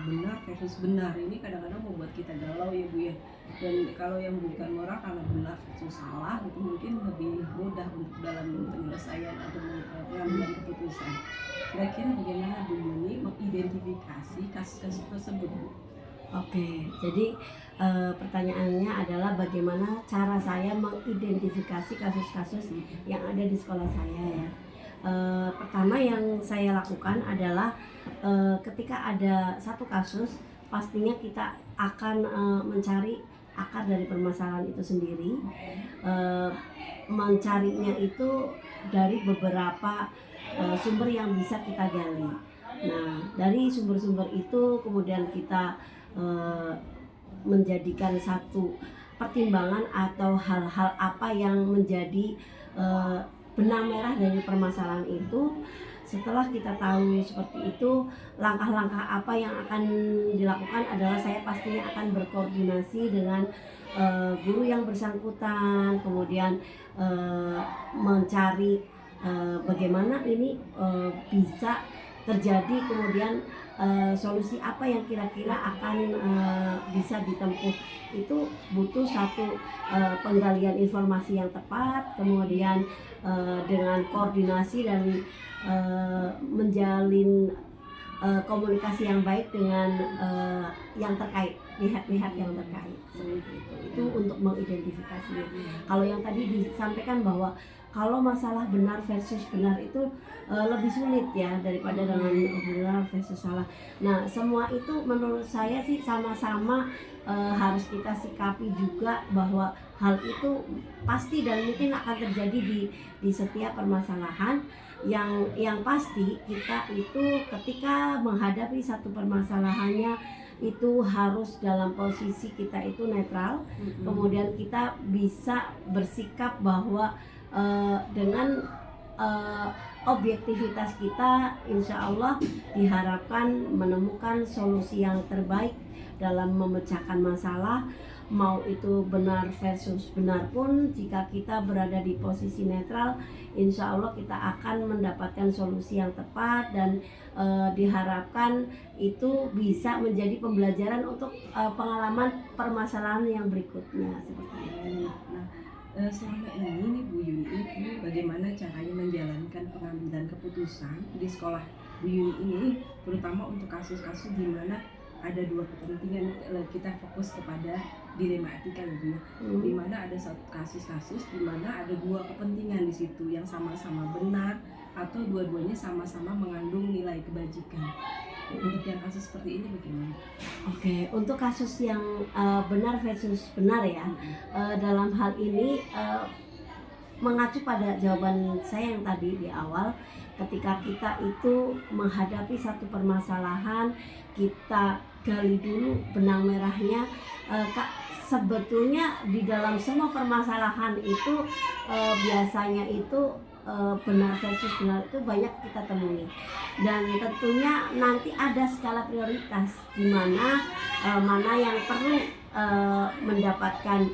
benar versus benar, ini kadang-kadang membuat kita galau ya Bu ya. Dan kalau yang bukan moral karena benar versus salah, itu mungkin lebih mudah untuk dalam penyelesaian atau pengambilan keputusan. Kira-kira bagaimana Bu Yuni mengidentifikasi kasus-kasus tersebut Bu? Oke, jadi pertanyaannya adalah bagaimana cara saya mengidentifikasi kasus-kasus yang ada di sekolah saya ya. Pertama yang saya lakukan adalah ketika ada satu kasus, pastinya kita akan mencari akar dari permasalahan itu sendiri. Mencarinya itu dari beberapa sumber yang bisa kita gali. Nah, dari sumber-sumber itu kemudian kita menjadikan satu pertimbangan atau hal-hal apa yang menjadi benang merah dari permasalahan itu. Setelah kita tahu seperti itu, langkah-langkah apa yang akan dilakukan adalah saya pastinya akan berkoordinasi dengan guru yang bersangkutan, kemudian mencari bagaimana ini bisa terjadi, kemudian solusi apa yang kira-kira akan bisa ditempuh. Itu butuh satu penggalian informasi yang tepat, kemudian dengan koordinasi dan menjalin komunikasi yang baik dengan yang terkait, pihak-pihak yang terkait. Itu untuk mengidentifikasinya. Kalau yang tadi disampaikan bahwa kalau masalah benar versus benar itu lebih sulit ya daripada dengan benar versus salah. Nah, semua itu menurut saya sih sama-sama harus kita sikapi juga, bahwa hal itu pasti dan mungkin akan terjadi di setiap permasalahan. Yang pasti kita itu ketika menghadapi satu permasalahannya itu harus dalam posisi kita itu netral, kemudian kita bisa bersikap bahwa dengan objektivitas kita, insya Allah diharapkan menemukan solusi yang terbaik dalam memecahkan masalah. Mau itu benar versus benar pun, jika kita berada di posisi netral, insya Allah kita akan mendapatkan solusi yang tepat dan diharapkan itu bisa menjadi pembelajaran untuk pengalaman permasalahan yang berikutnya seperti itu. Nah, selama ini nih Bu Yuni, ini bagaimana caranya menjalankan pengambilan keputusan di sekolah Bu Yuni ini, terutama untuk kasus-kasus di mana ada dua kepentingan, kita fokus kepada dilema etika ya Bu ya, di mana ada satu kasus-kasus di mana ada dua kepentingan di situ yang sama-sama benar atau dua-duanya sama-sama mengandung nilai kebajikan. Untuk yang kasus seperti ini bagaimana? Oke, untuk kasus yang benar versus benar ya, dalam hal ini mengacu pada jawaban saya yang tadi di awal, ketika kita itu menghadapi satu permasalahan, kita gali dulu benang merahnya. Sebetulnya di dalam semua permasalahan itu biasanya itu benar versus benar itu banyak kita temui, dan tentunya nanti ada skala prioritas di mana mana yang perlu mendapatkan,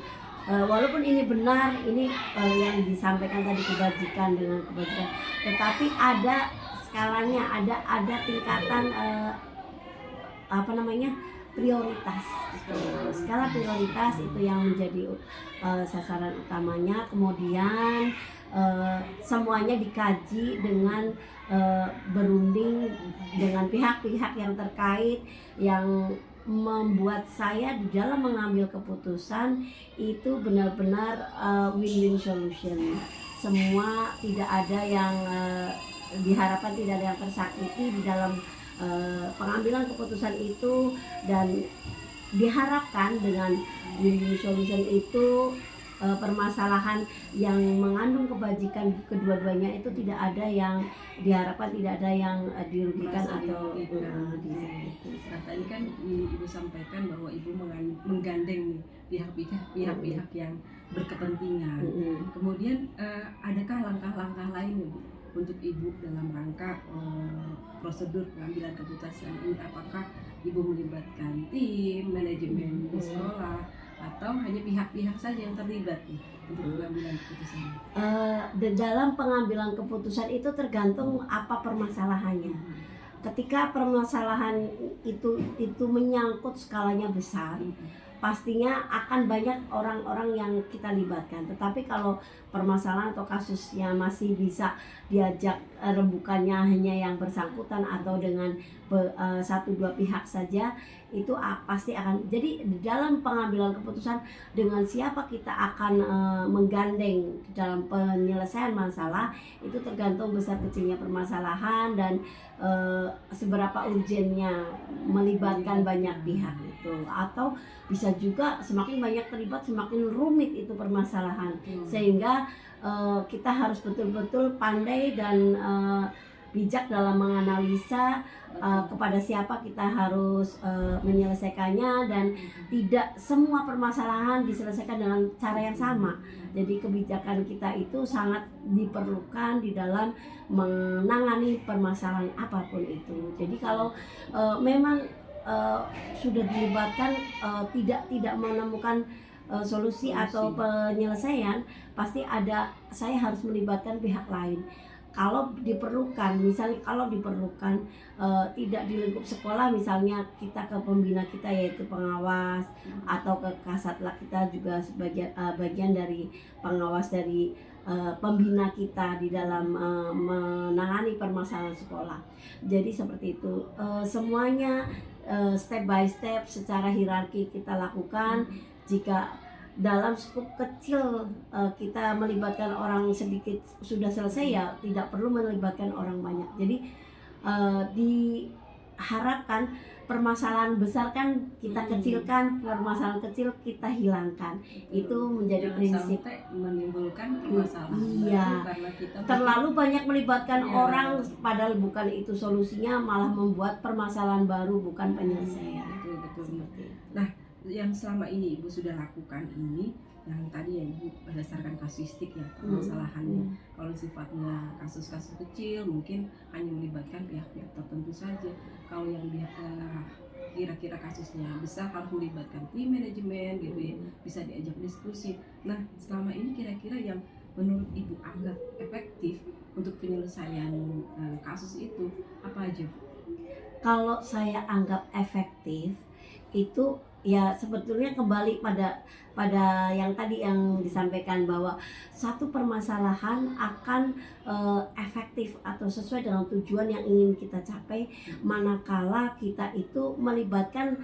walaupun ini benar, ini yang disampaikan tadi kebajikan dengan kebajikan, tetapi ada skalanya, ada tingkatan prioritas. Skala prioritas itu yang menjadi sasaran utamanya. Kemudian semuanya dikaji dengan berunding dengan pihak-pihak yang terkait, yang membuat saya di dalam mengambil keputusan itu benar-benar win-win solution. Semua tidak ada yang diharapkan tidak ada yang tersakiti di dalam pengambilan keputusan itu, dan diharapkan dengan win-win solution itu permasalahan yang mengandung kebajikan kedua-duanya itu tidak ada yang diharapkan, tidak ada yang dirugikan atau disakiti. Nah, tadi kan Ibu sampaikan bahwa Ibu menggandeng pihak-pihak yang berkepentingan. Kemudian adakah langkah-langkah lain Ibu untuk Ibu dalam rangka prosedur pengambilan keputusan ini? Apakah Ibu melibatkan tim, manajemen di sekolah, atau hanya pihak-pihak saja yang terlibat nih untuk pengambilan keputusan? Dalam pengambilan keputusan itu tergantung apa permasalahannya. Ketika permasalahan itu menyangkut skalanya besar, pastinya akan banyak orang-orang yang kita libatkan. Tetapi kalau permasalahan atau kasusnya masih bisa diajak rembukannya hanya yang bersangkutan atau dengan satu dua pihak saja, itu pasti akan. Jadi dalam pengambilan keputusan dengan siapa kita akan menggandeng dalam penyelesaian masalah itu tergantung besar kecilnya permasalahan dan seberapa urgennya melibatkan banyak pihak itu. Atau bisa juga semakin banyak terlibat semakin rumit itu permasalahan, sehingga kita harus betul-betul pandai dan bijak dalam menganalisa kepada siapa kita harus menyelesaikannya, dan tidak semua permasalahan diselesaikan dengan cara yang sama. Jadi kebijakan kita itu sangat diperlukan di dalam menangani permasalahan apapun itu. Jadi kalau memang sudah dilibatkan tidak menemukan solusi atau penyelesaian, pasti saya harus melibatkan pihak lain. Kalau diperlukan, misalnya tidak di lingkup sekolah, misalnya kita ke pembina kita yaitu pengawas, atau ke kasatlah kita juga sebagian bagian dari pengawas dari pembina kita di dalam menangani permasalahan sekolah. Jadi seperti itu, semuanya step by step secara hierarki kita lakukan. Jika dalam skup kecil kita melibatkan orang sedikit sudah selesai, ya tidak perlu melibatkan orang banyak. Jadi harapkan permasalahan besar kan kita kecilkan, permasalahan kecil kita hilangkan. Itu menjadi Jangan prinsip. sampai menimbulkan permasalahan Iya. baru karena kita Terlalu banyak melibatkan Iya. orang, padahal bukan itu solusinya, malah membuat permasalahan baru, bukan penyelesaian. betul betul. Seperti itu. Nah, yang selama ini Ibu sudah lakukan ini, yang tadi ya Ibu berdasarkan kasuistik ya permasalahannya. Kalau sifatnya kasus-kasus kecil mungkin hanya melibatkan pihak-pihak tertentu saja. Kalau yang kira-kira kasusnya besar harus melibatkan tim manajemen gitu ya, bisa diajak diskusi. Nah, selama ini kira-kira yang menurut Ibu anggap efektif untuk penyelesaian kasus itu apa aja? Kalau saya anggap efektif itu ya sebetulnya kembali pada yang tadi yang disampaikan, bahwa satu permasalahan akan efektif atau sesuai dengan tujuan yang ingin kita capai manakala kita itu melibatkan,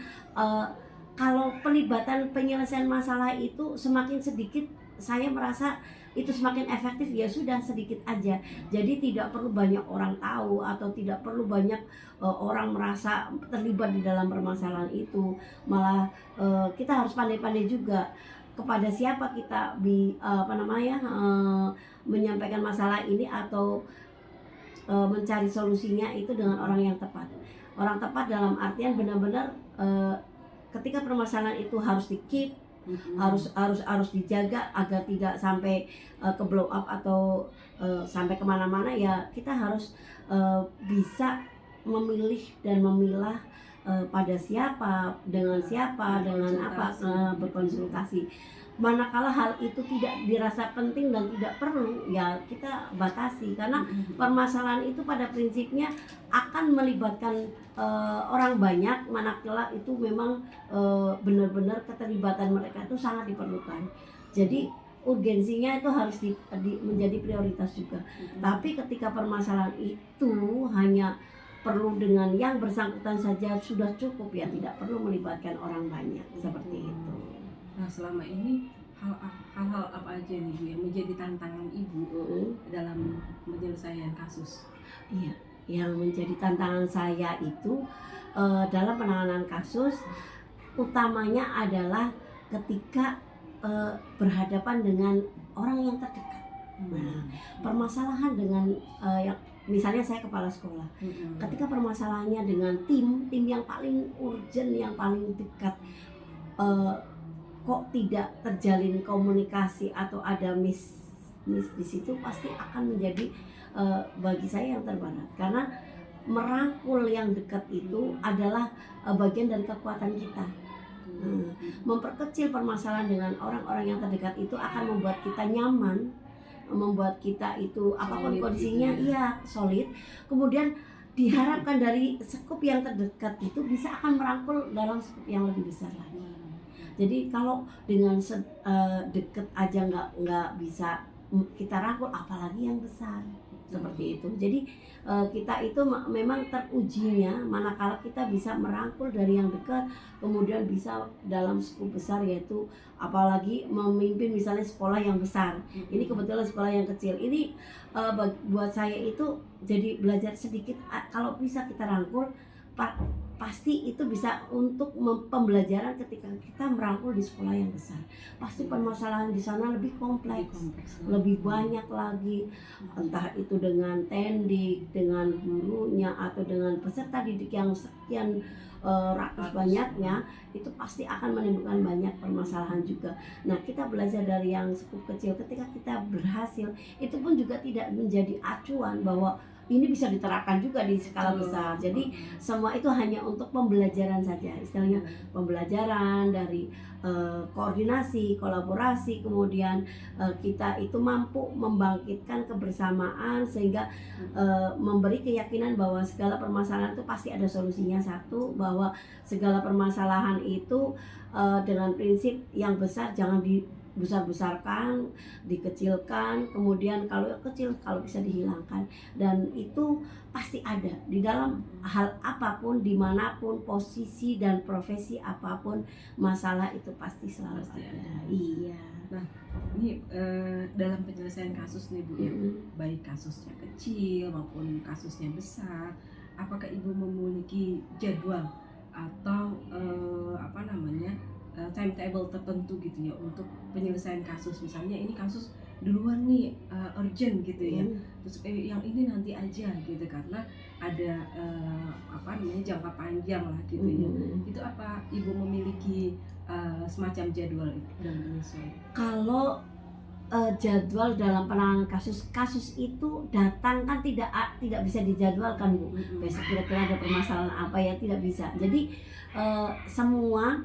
kalau pelibatan penyelesaian masalah itu semakin sedikit, saya merasa itu semakin efektif, ya sudah sedikit aja. Jadi tidak perlu banyak orang tahu atau tidak perlu banyak orang merasa terlibat di dalam permasalahan itu. Malah kita harus pandai-pandai juga kepada siapa kita menyampaikan masalah ini atau mencari solusinya itu dengan orang yang tepat. Orang tepat dalam artian benar-benar ketika permasalahan itu harus di-keep, harus dijaga agar tidak sampai ke blow up atau sampai kemana-mana. Ya kita harus bisa memilih dan memilah pada siapa, dengan siapa, dengan apa, berkonsultasi. Manakala hal itu tidak dirasa penting dan tidak perlu, ya kita batasi, karena permasalahan itu pada prinsipnya akan melibatkan orang banyak, manakala itu memang benar-benar keterlibatan mereka itu sangat diperlukan. Jadi urgensinya itu harus menjadi prioritas juga. Tapi ketika permasalahan itu hanya perlu dengan yang bersangkutan saja sudah cukup, ya tidak perlu melibatkan orang banyak seperti itu. Nah, selama ini hal-hal apa aja nih Bu yang menjadi tantangan Ibu dalam penyelesaian kasus? Iya, yang menjadi tantangan saya itu dalam penanganan kasus utamanya adalah ketika berhadapan dengan orang yang terdekat. Nah, permasalahan dengan yang misalnya saya kepala sekolah, ketika permasalahannya dengan tim yang paling urgent, yang paling dekat, kok tidak terjalin komunikasi atau ada miss di situ, pasti akan menjadi bagi saya yang terberat, karena merangkul yang dekat itu adalah bagian dari kekuatan kita. Memperkecil permasalahan dengan orang-orang yang terdekat itu akan membuat kita nyaman, membuat kita itu apapun Solid kondisinya gitu iya solid. Kemudian diharapkan dari skup yang terdekat itu bisa akan merangkul dalam skup yang lebih besar lagi. Jadi kalau dengan deket aja nggak bisa kita rangkul, apalagi yang besar seperti itu. Jadi kita itu memang terujinya manakala kita bisa merangkul dari yang dekat, kemudian bisa dalam skup besar, yaitu apalagi memimpin misalnya sekolah yang besar. Ini kebetulan sekolah yang kecil. Ini buat saya itu jadi belajar sedikit. Kalau bisa kita rangkul, pasti itu bisa untuk pembelajaran ketika kita merangkul di sekolah yang besar. Pasti permasalahan di sana lebih kompleks, lebih banyak lagi, entah itu dengan tendik, dengan gurunya, atau dengan peserta didik yang sekian ratus banyaknya, itu pasti akan menimbulkan banyak permasalahan juga. Nah, kita belajar dari yang skup kecil, ketika kita berhasil, itu pun juga tidak menjadi acuan bahwa ini bisa diterapkan juga di skala besar. Jadi semua itu hanya untuk pembelajaran saja, istilahnya pembelajaran dari koordinasi, kolaborasi, kemudian kita itu mampu membangkitkan kebersamaan sehingga memberi keyakinan bahwa segala permasalahan itu pasti ada solusinya. Satu, bahwa segala permasalahan itu dengan prinsip yang besar jangan dibesar-besarkan, dikecilkan, kemudian kalau kecil kalau bisa dihilangkan, dan itu pasti ada di dalam hal apapun, dimanapun posisi dan profesi apapun, masalah itu pasti selalu ada. Iya. Nah, ini dalam penyelesaian kasus nih Bu ya, baik kasusnya kecil maupun kasusnya besar, apakah ibu memiliki jadwal atau timetable tertentu gitu ya untuk penyelesaian kasus? Misalnya ini kasus duluan nih, urgent gitu ya, terus yang ini nanti aja gitu, karena ada jangka panjang lah gitu ya. Itu apa ibu memiliki semacam jadwal itu dan menyesuaikan? Kalau jadwal dalam penanganan kasus itu datang kan tidak bisa dijadwalkan, Bu. Besok kira-kira ada permasalahan apa ya, tidak bisa. Jadi semua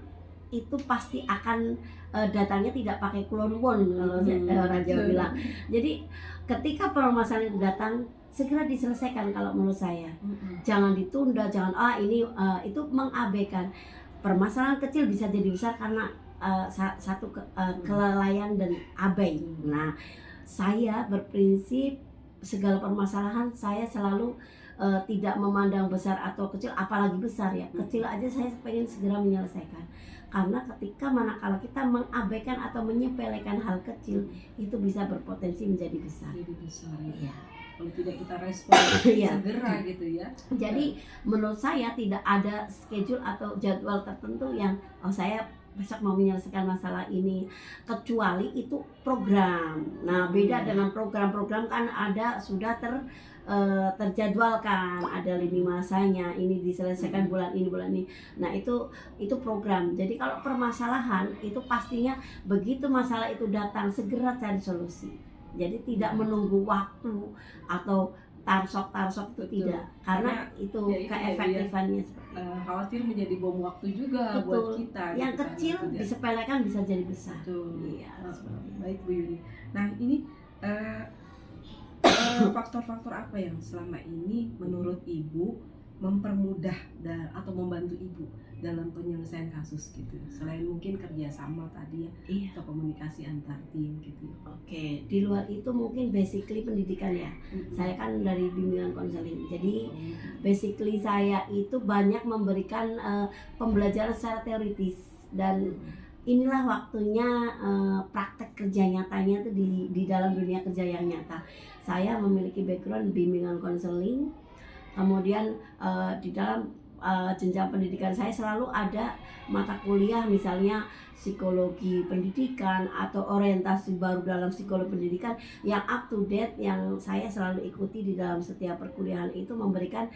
itu pasti akan datangnya tidak pakai kulon won kalau orang Jawa bilang. Jadi ketika permasalahan itu datang, segera diselesaikan kalau menurut saya. Jangan ditunda, itu mengabaikan. Permasalahan kecil bisa jadi besar karena kelalaian dan abai. Nah, saya berprinsip segala permasalahan saya selalu tidak memandang besar atau kecil, apalagi besar ya. Kecil aja saya pengen segera menyelesaikan. Karena ketika manakala kita mengabaikan atau menyepelekan hal kecil, itu bisa berpotensi menjadi besar. Jadi besar ya. Iya. Kalau tidak kita respon segera gitu ya. Jadi menurut saya tidak ada schedule atau jadwal tertentu yang saya besok mau menyelesaikan masalah ini, kecuali itu program. Nah, beda dengan program-program kan ada sudah terjadwalkan, ada lini masanya, ini diselesaikan bulan ini. Nah, itu program. Jadi kalau permasalahan itu pastinya begitu masalah itu datang segera cari solusi. Jadi tidak menunggu waktu atau tarsok itu tidak, karena itu keefektifannya khawatir menjadi bom waktu juga. Betul. Buat kita. Yang gitu kecil kan, disepelekan bisa jadi besar. Betul. Iya. Baik Bu Yuni. Nah ini faktor-faktor apa yang selama ini menurut Ibu mempermudah atau membantu Ibu dalam penyelesaian kasus gitu, selain mungkin kerjasama tadi ya, Iya. atau komunikasi antar tim gitu ya? Oke, di luar itu mungkin basically pendidikan ya. Saya kan dari bimbingan konseling, jadi basically saya itu banyak memberikan pembelajaran secara teoritis, dan inilah waktunya praktek kerja nyatanya itu di dalam dunia kerja yang nyata. Saya memiliki background bimbingan konseling, kemudian di dalam jenjang pendidikan saya selalu ada mata kuliah misalnya psikologi pendidikan atau orientasi baru dalam psikologi pendidikan yang up to date, yang saya selalu ikuti di dalam setiap perkuliahan itu memberikan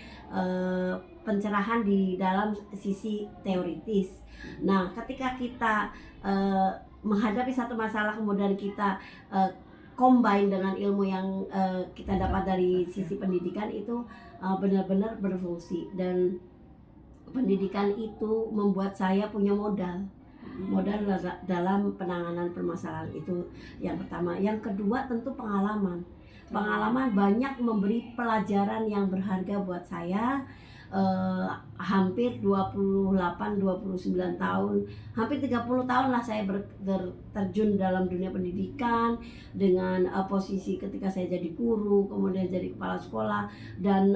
pencerahan di dalam sisi teoritis. Nah, ketika kita menghadapi satu masalah kemudian kita combine dengan ilmu yang kita dapat dari sisi pendidikan, itu benar-benar berfungsi, dan pendidikan itu membuat saya punya modal dalam penanganan permasalahan itu, yang pertama. Yang kedua tentu pengalaman banyak memberi pelajaran yang berharga buat saya. Hampir 28-29 tahun, hampir 30 tahun lah saya terjun dalam dunia pendidikan, dengan posisi ketika saya jadi guru, kemudian jadi kepala sekolah, dan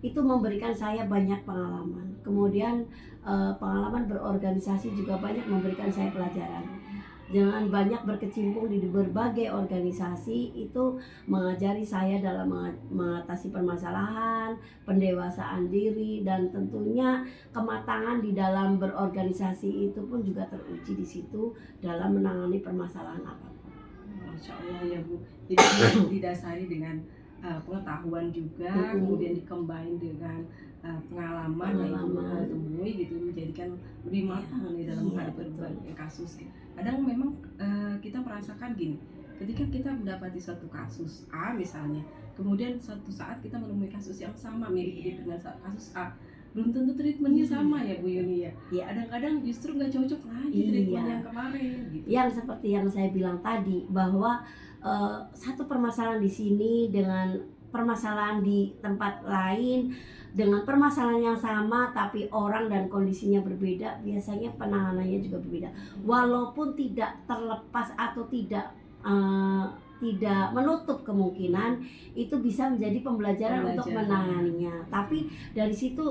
itu memberikan saya banyak pengalaman. Kemudian pengalaman berorganisasi juga banyak memberikan saya pelajaran. Dengan banyak berkecimpung di berbagai organisasi, itu mengajari saya dalam mengatasi permasalahan, pendewasaan diri, dan tentunya kematangan di dalam berorganisasi itu pun juga teruji di situ dalam menangani permasalahan apapun. Masya Allah ya Bu. Jadi didasari dengan pengetahuan juga, kemudian dikombin dengan pengalaman yang temui gitu, menjadikan lebih matang nih dalam menghadapi berbagai kasus. Kadang memang kita merasakan gini, ketika kita mendapati suatu kasus A misalnya, kemudian suatu saat kita menemui kasus yang sama mirip dengan kasus A, belum tentu treatmentnya sama ya Bu Yuni ya. Kadang-kadang justru nggak cocok lagi treatment yang kemarin gitu. Yang seperti yang saya bilang tadi, bahwa satu permasalahan di sini dengan permasalahan di tempat lain, dengan permasalahan yang sama tapi orang dan kondisinya berbeda, biasanya penanganannya juga berbeda. Walaupun tidak terlepas atau tidak menutup kemungkinan itu bisa menjadi pembelajaran untuk menanganinya. Tapi dari situ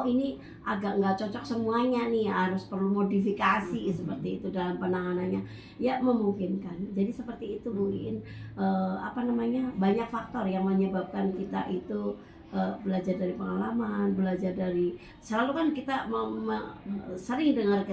ini agak nggak cocok semuanya nih, harus perlu modifikasi seperti itu dalam penanganannya. Ya memungkinkan. Jadi seperti itu Bu In, banyak faktor yang menyebabkan kita itu belajar dari pengalaman, belajar dari, selalu kan kita sering dengar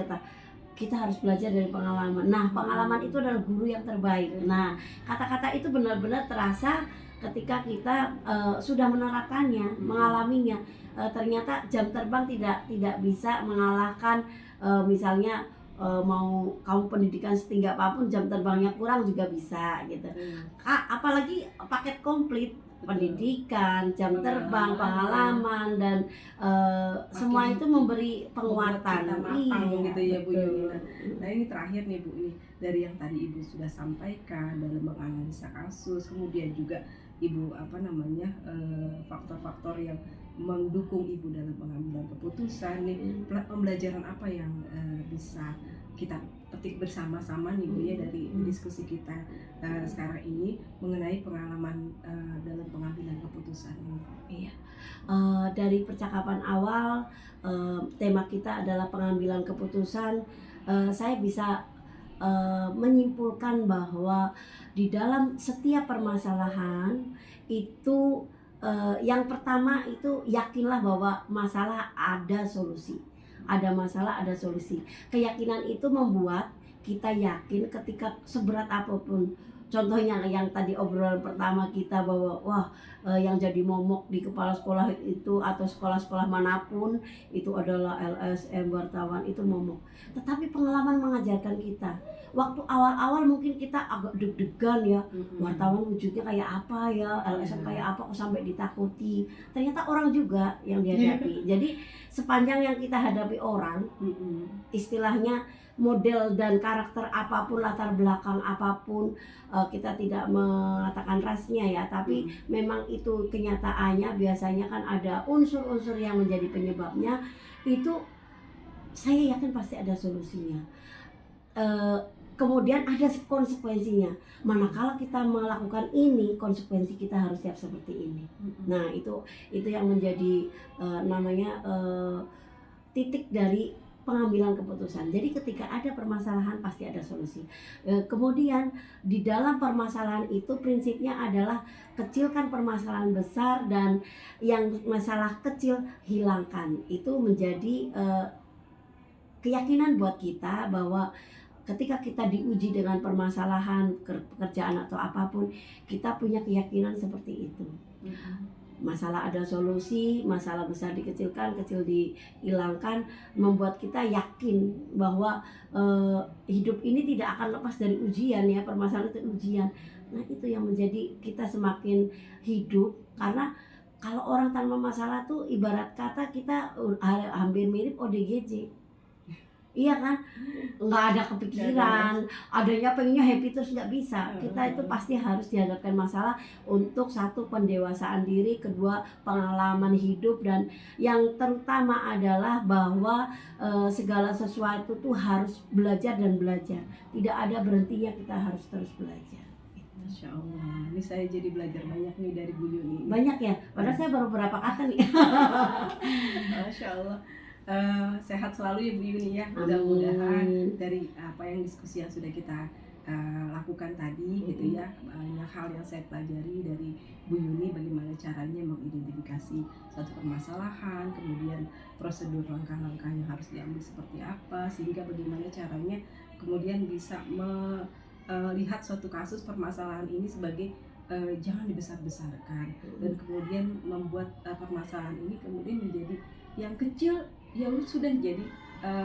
kita harus belajar dari pengalaman. Nah, pengalaman itu adalah guru yang terbaik. Nah, kata-kata itu benar-benar terasa ketika kita sudah menerapkannya, mengalaminya. Ternyata jam terbang tidak bisa mengalahkan misalnya mau kamu pendidikan setinggi apapun, jam terbangnya kurang juga bisa gitu. Apalagi paket komplit, pendidikan, jam terbang, pengalaman, dan semua itu memberi penguatan. Kita matang gitu ya Bu betul. Yuni. Nah ini terakhir nih Bu, ini dari yang tadi Ibu sudah sampaikan dalam menganalisa kasus, kemudian juga Ibu faktor-faktor yang mendukung Ibu dalam pengambilan keputusan nih, pembelajaran apa yang bisa kita petik bersama-sama nih Bu ya dari diskusi kita sekarang ini mengenai pengalaman dalam pengambilan keputusan ini. Iya. Dari percakapan awal, tema kita adalah pengambilan keputusan. Saya bisa menyimpulkan bahwa di dalam setiap permasalahan itu yang pertama itu yakinlah bahwa masalah ada solusi. Ada masalah, ada solusi. Keyakinan itu membuat kita yakin ketika seberat apapun. Contohnya yang tadi obrolan pertama kita bahwa yang jadi momok di kepala sekolah itu atau sekolah-sekolah manapun itu adalah LSM, wartawan, itu momok. Tetapi pengalaman mengajarkan kita. Waktu awal-awal mungkin kita agak deg-degan ya, wartawan wujudnya kayak apa ya, LSM kayak apa kok sampai ditakuti. Ternyata orang juga yang dihadapi. Jadi sepanjang yang kita hadapi orang, istilahnya model dan karakter apapun, latar belakang apapun, kita tidak mengatakan rasnya ya, tapi memang itu kenyataannya biasanya kan ada unsur-unsur yang menjadi penyebabnya, itu saya yakin pasti ada solusinya. Kemudian ada konsekuensinya. Manakala kita melakukan ini, konsekuensi kita harus siap seperti ini. Nah itu yang menjadi titik dari pengambilan keputusan. Jadi ketika ada permasalahan pasti ada solusi. Kemudian di dalam permasalahan itu prinsipnya adalah kecilkan permasalahan besar dan yang masalah kecil hilangkan. Itu menjadi keyakinan buat kita bahwa ketika kita diuji dengan permasalahan pekerjaan atau apapun, kita punya keyakinan seperti itu. Masalah ada solusi, masalah besar dikecilkan, kecil dihilangkan, membuat kita yakin bahwa hidup ini tidak akan lepas dari ujian ya, permasalahan itu ujian. Nah itu yang menjadi kita semakin hidup, karena kalau orang tanpa masalah tuh ibarat kata kita hampir mirip ODGJ. Iya kan, nggak ada kepikiran, adanya pengennya happy terus nggak bisa. Kita itu pasti harus dihadapkan masalah untuk satu pendewasaan diri, kedua pengalaman hidup, dan yang terutama adalah bahwa segala sesuatu tuh harus belajar dan belajar. Tidak ada berhentinya, kita harus terus belajar. Masya Allah, ini saya jadi belajar banyak nih dari Bu Yuni. Banyak ya, padahal saya baru berapa kata nih. Masya Allah. Sehat selalu ya Bu Yuni ya, mudah-mudahan dari apa yang diskusi yang sudah kita lakukan tadi gitu ya, banyak hal yang saya pelajari dari Bu Yuni bagaimana caranya mengidentifikasi suatu permasalahan, kemudian prosedur langkah-langkah yang harus diambil seperti apa, sehingga bagaimana caranya kemudian bisa melihat suatu kasus permasalahan ini sebagai jangan dibesar-besarkan, dan kemudian membuat permasalahan ini kemudian menjadi yang kecil yang sudah jadi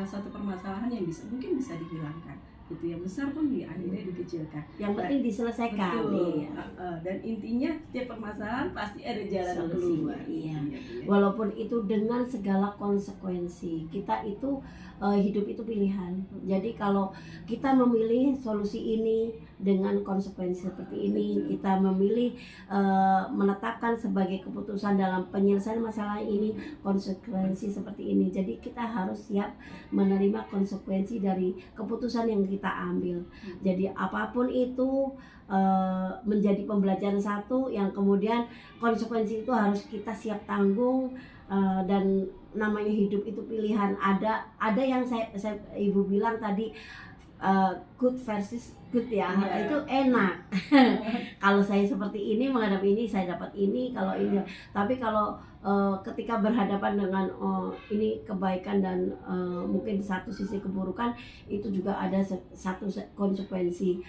satu permasalahan yang mungkin bisa dihilangkan gitu, yang besar pun akhirnya dikecilkan, yang penting diselesaikan. Betul. Dan intinya setiap permasalahan pasti ada jalan keluar. Iya. Walaupun itu dengan segala konsekuensi, kita itu hidup itu pilihan. Jadi kalau kita memilih solusi ini dengan konsekuensi seperti ini, kita memilih menetapkan sebagai keputusan dalam penyelesaian masalah ini konsekuensi seperti ini. Jadi kita harus siap menerima konsekuensi dari keputusan yang kita ambil. Jadi apapun itu menjadi pembelajaran satu yang kemudian konsekuensi itu harus kita siap tanggung, dan namanya hidup itu pilihan. Ada yang saya Ibu bilang tadi, good versus good ya, Iya. itu enak. Kalau saya seperti ini menghadapi ini, saya dapat ini. Kalau ini, tapi kalau ketika berhadapan dengan ini kebaikan dan mungkin satu sisi keburukan, itu juga ada satu konsekuensi.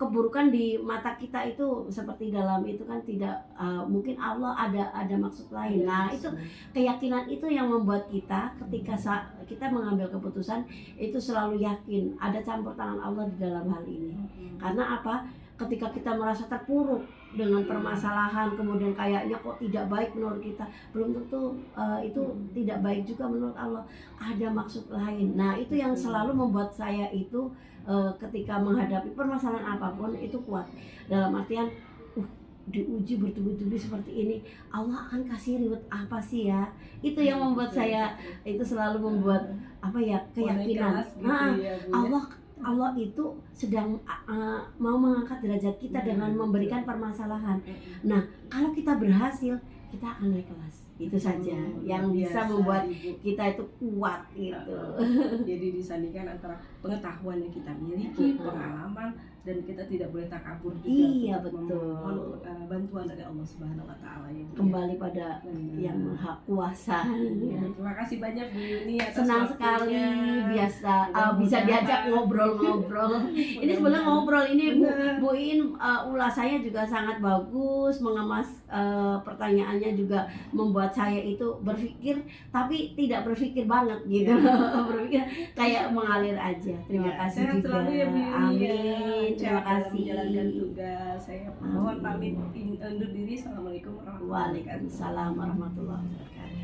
Keburukan di mata kita itu seperti dalam itu kan tidak, mungkin Allah ada maksud lain. Nah, itu keyakinan itu yang membuat kita ketika kita mengambil keputusan itu selalu yakin ada campur tangan Allah di dalam hal ini. Karena apa? Ketika kita merasa terpuruk dengan permasalahan, kemudian kayaknya kok tidak baik menurut kita, belum tentu itu tidak baik juga menurut Allah. Ada maksud lain. Nah, itu yang selalu membuat saya itu ketika menghadapi permasalahan apapun itu kuat. Dalam artian, diuji bertubi-tubi seperti ini, Allah akan kasih reward apa sih ya? Itu yang membuat saya itu selalu membuat apa ya, keyakinan. Nah, Allah itu sedang mau mengangkat derajat kita dengan memberikan permasalahan. Nah, kalau kita berhasil, kita akan naik kelas. Itu saja yang bisa membuat kita itu kuat gitu. Jadi disandingkan antara pengetahuan yang kita miliki, pengalaman, dan kita tidak boleh takabur juga. Iya, untuk betul. memohon bantuan dari Allah Subhanahu Wa Taala ya. Kembali pada yang Maha Kuasa. Ya, terima kasih banyak Bu Yuni atas Senang waktunya. sekali bisa Mudah-mudahan. diajak ngobrol-ngobrol. Ini sebenarnya ngobrol ini Bu In, ulasannya juga sangat bagus, mengemas pertanyaannya juga membuat saya itu berpikir tapi tidak berpikir banget gitu. Berpikir kayak mengalir aja. Terima kasih sehat juga. selalu ya Bu Yuni. Amin. Terima Dalam kasih. menjalankan tugas. Saya mohon pamit undur diri. Assalamualaikum warahmatullahi wabarakatuh. Waalaikumsalam warahmatullahi wabarakatuh.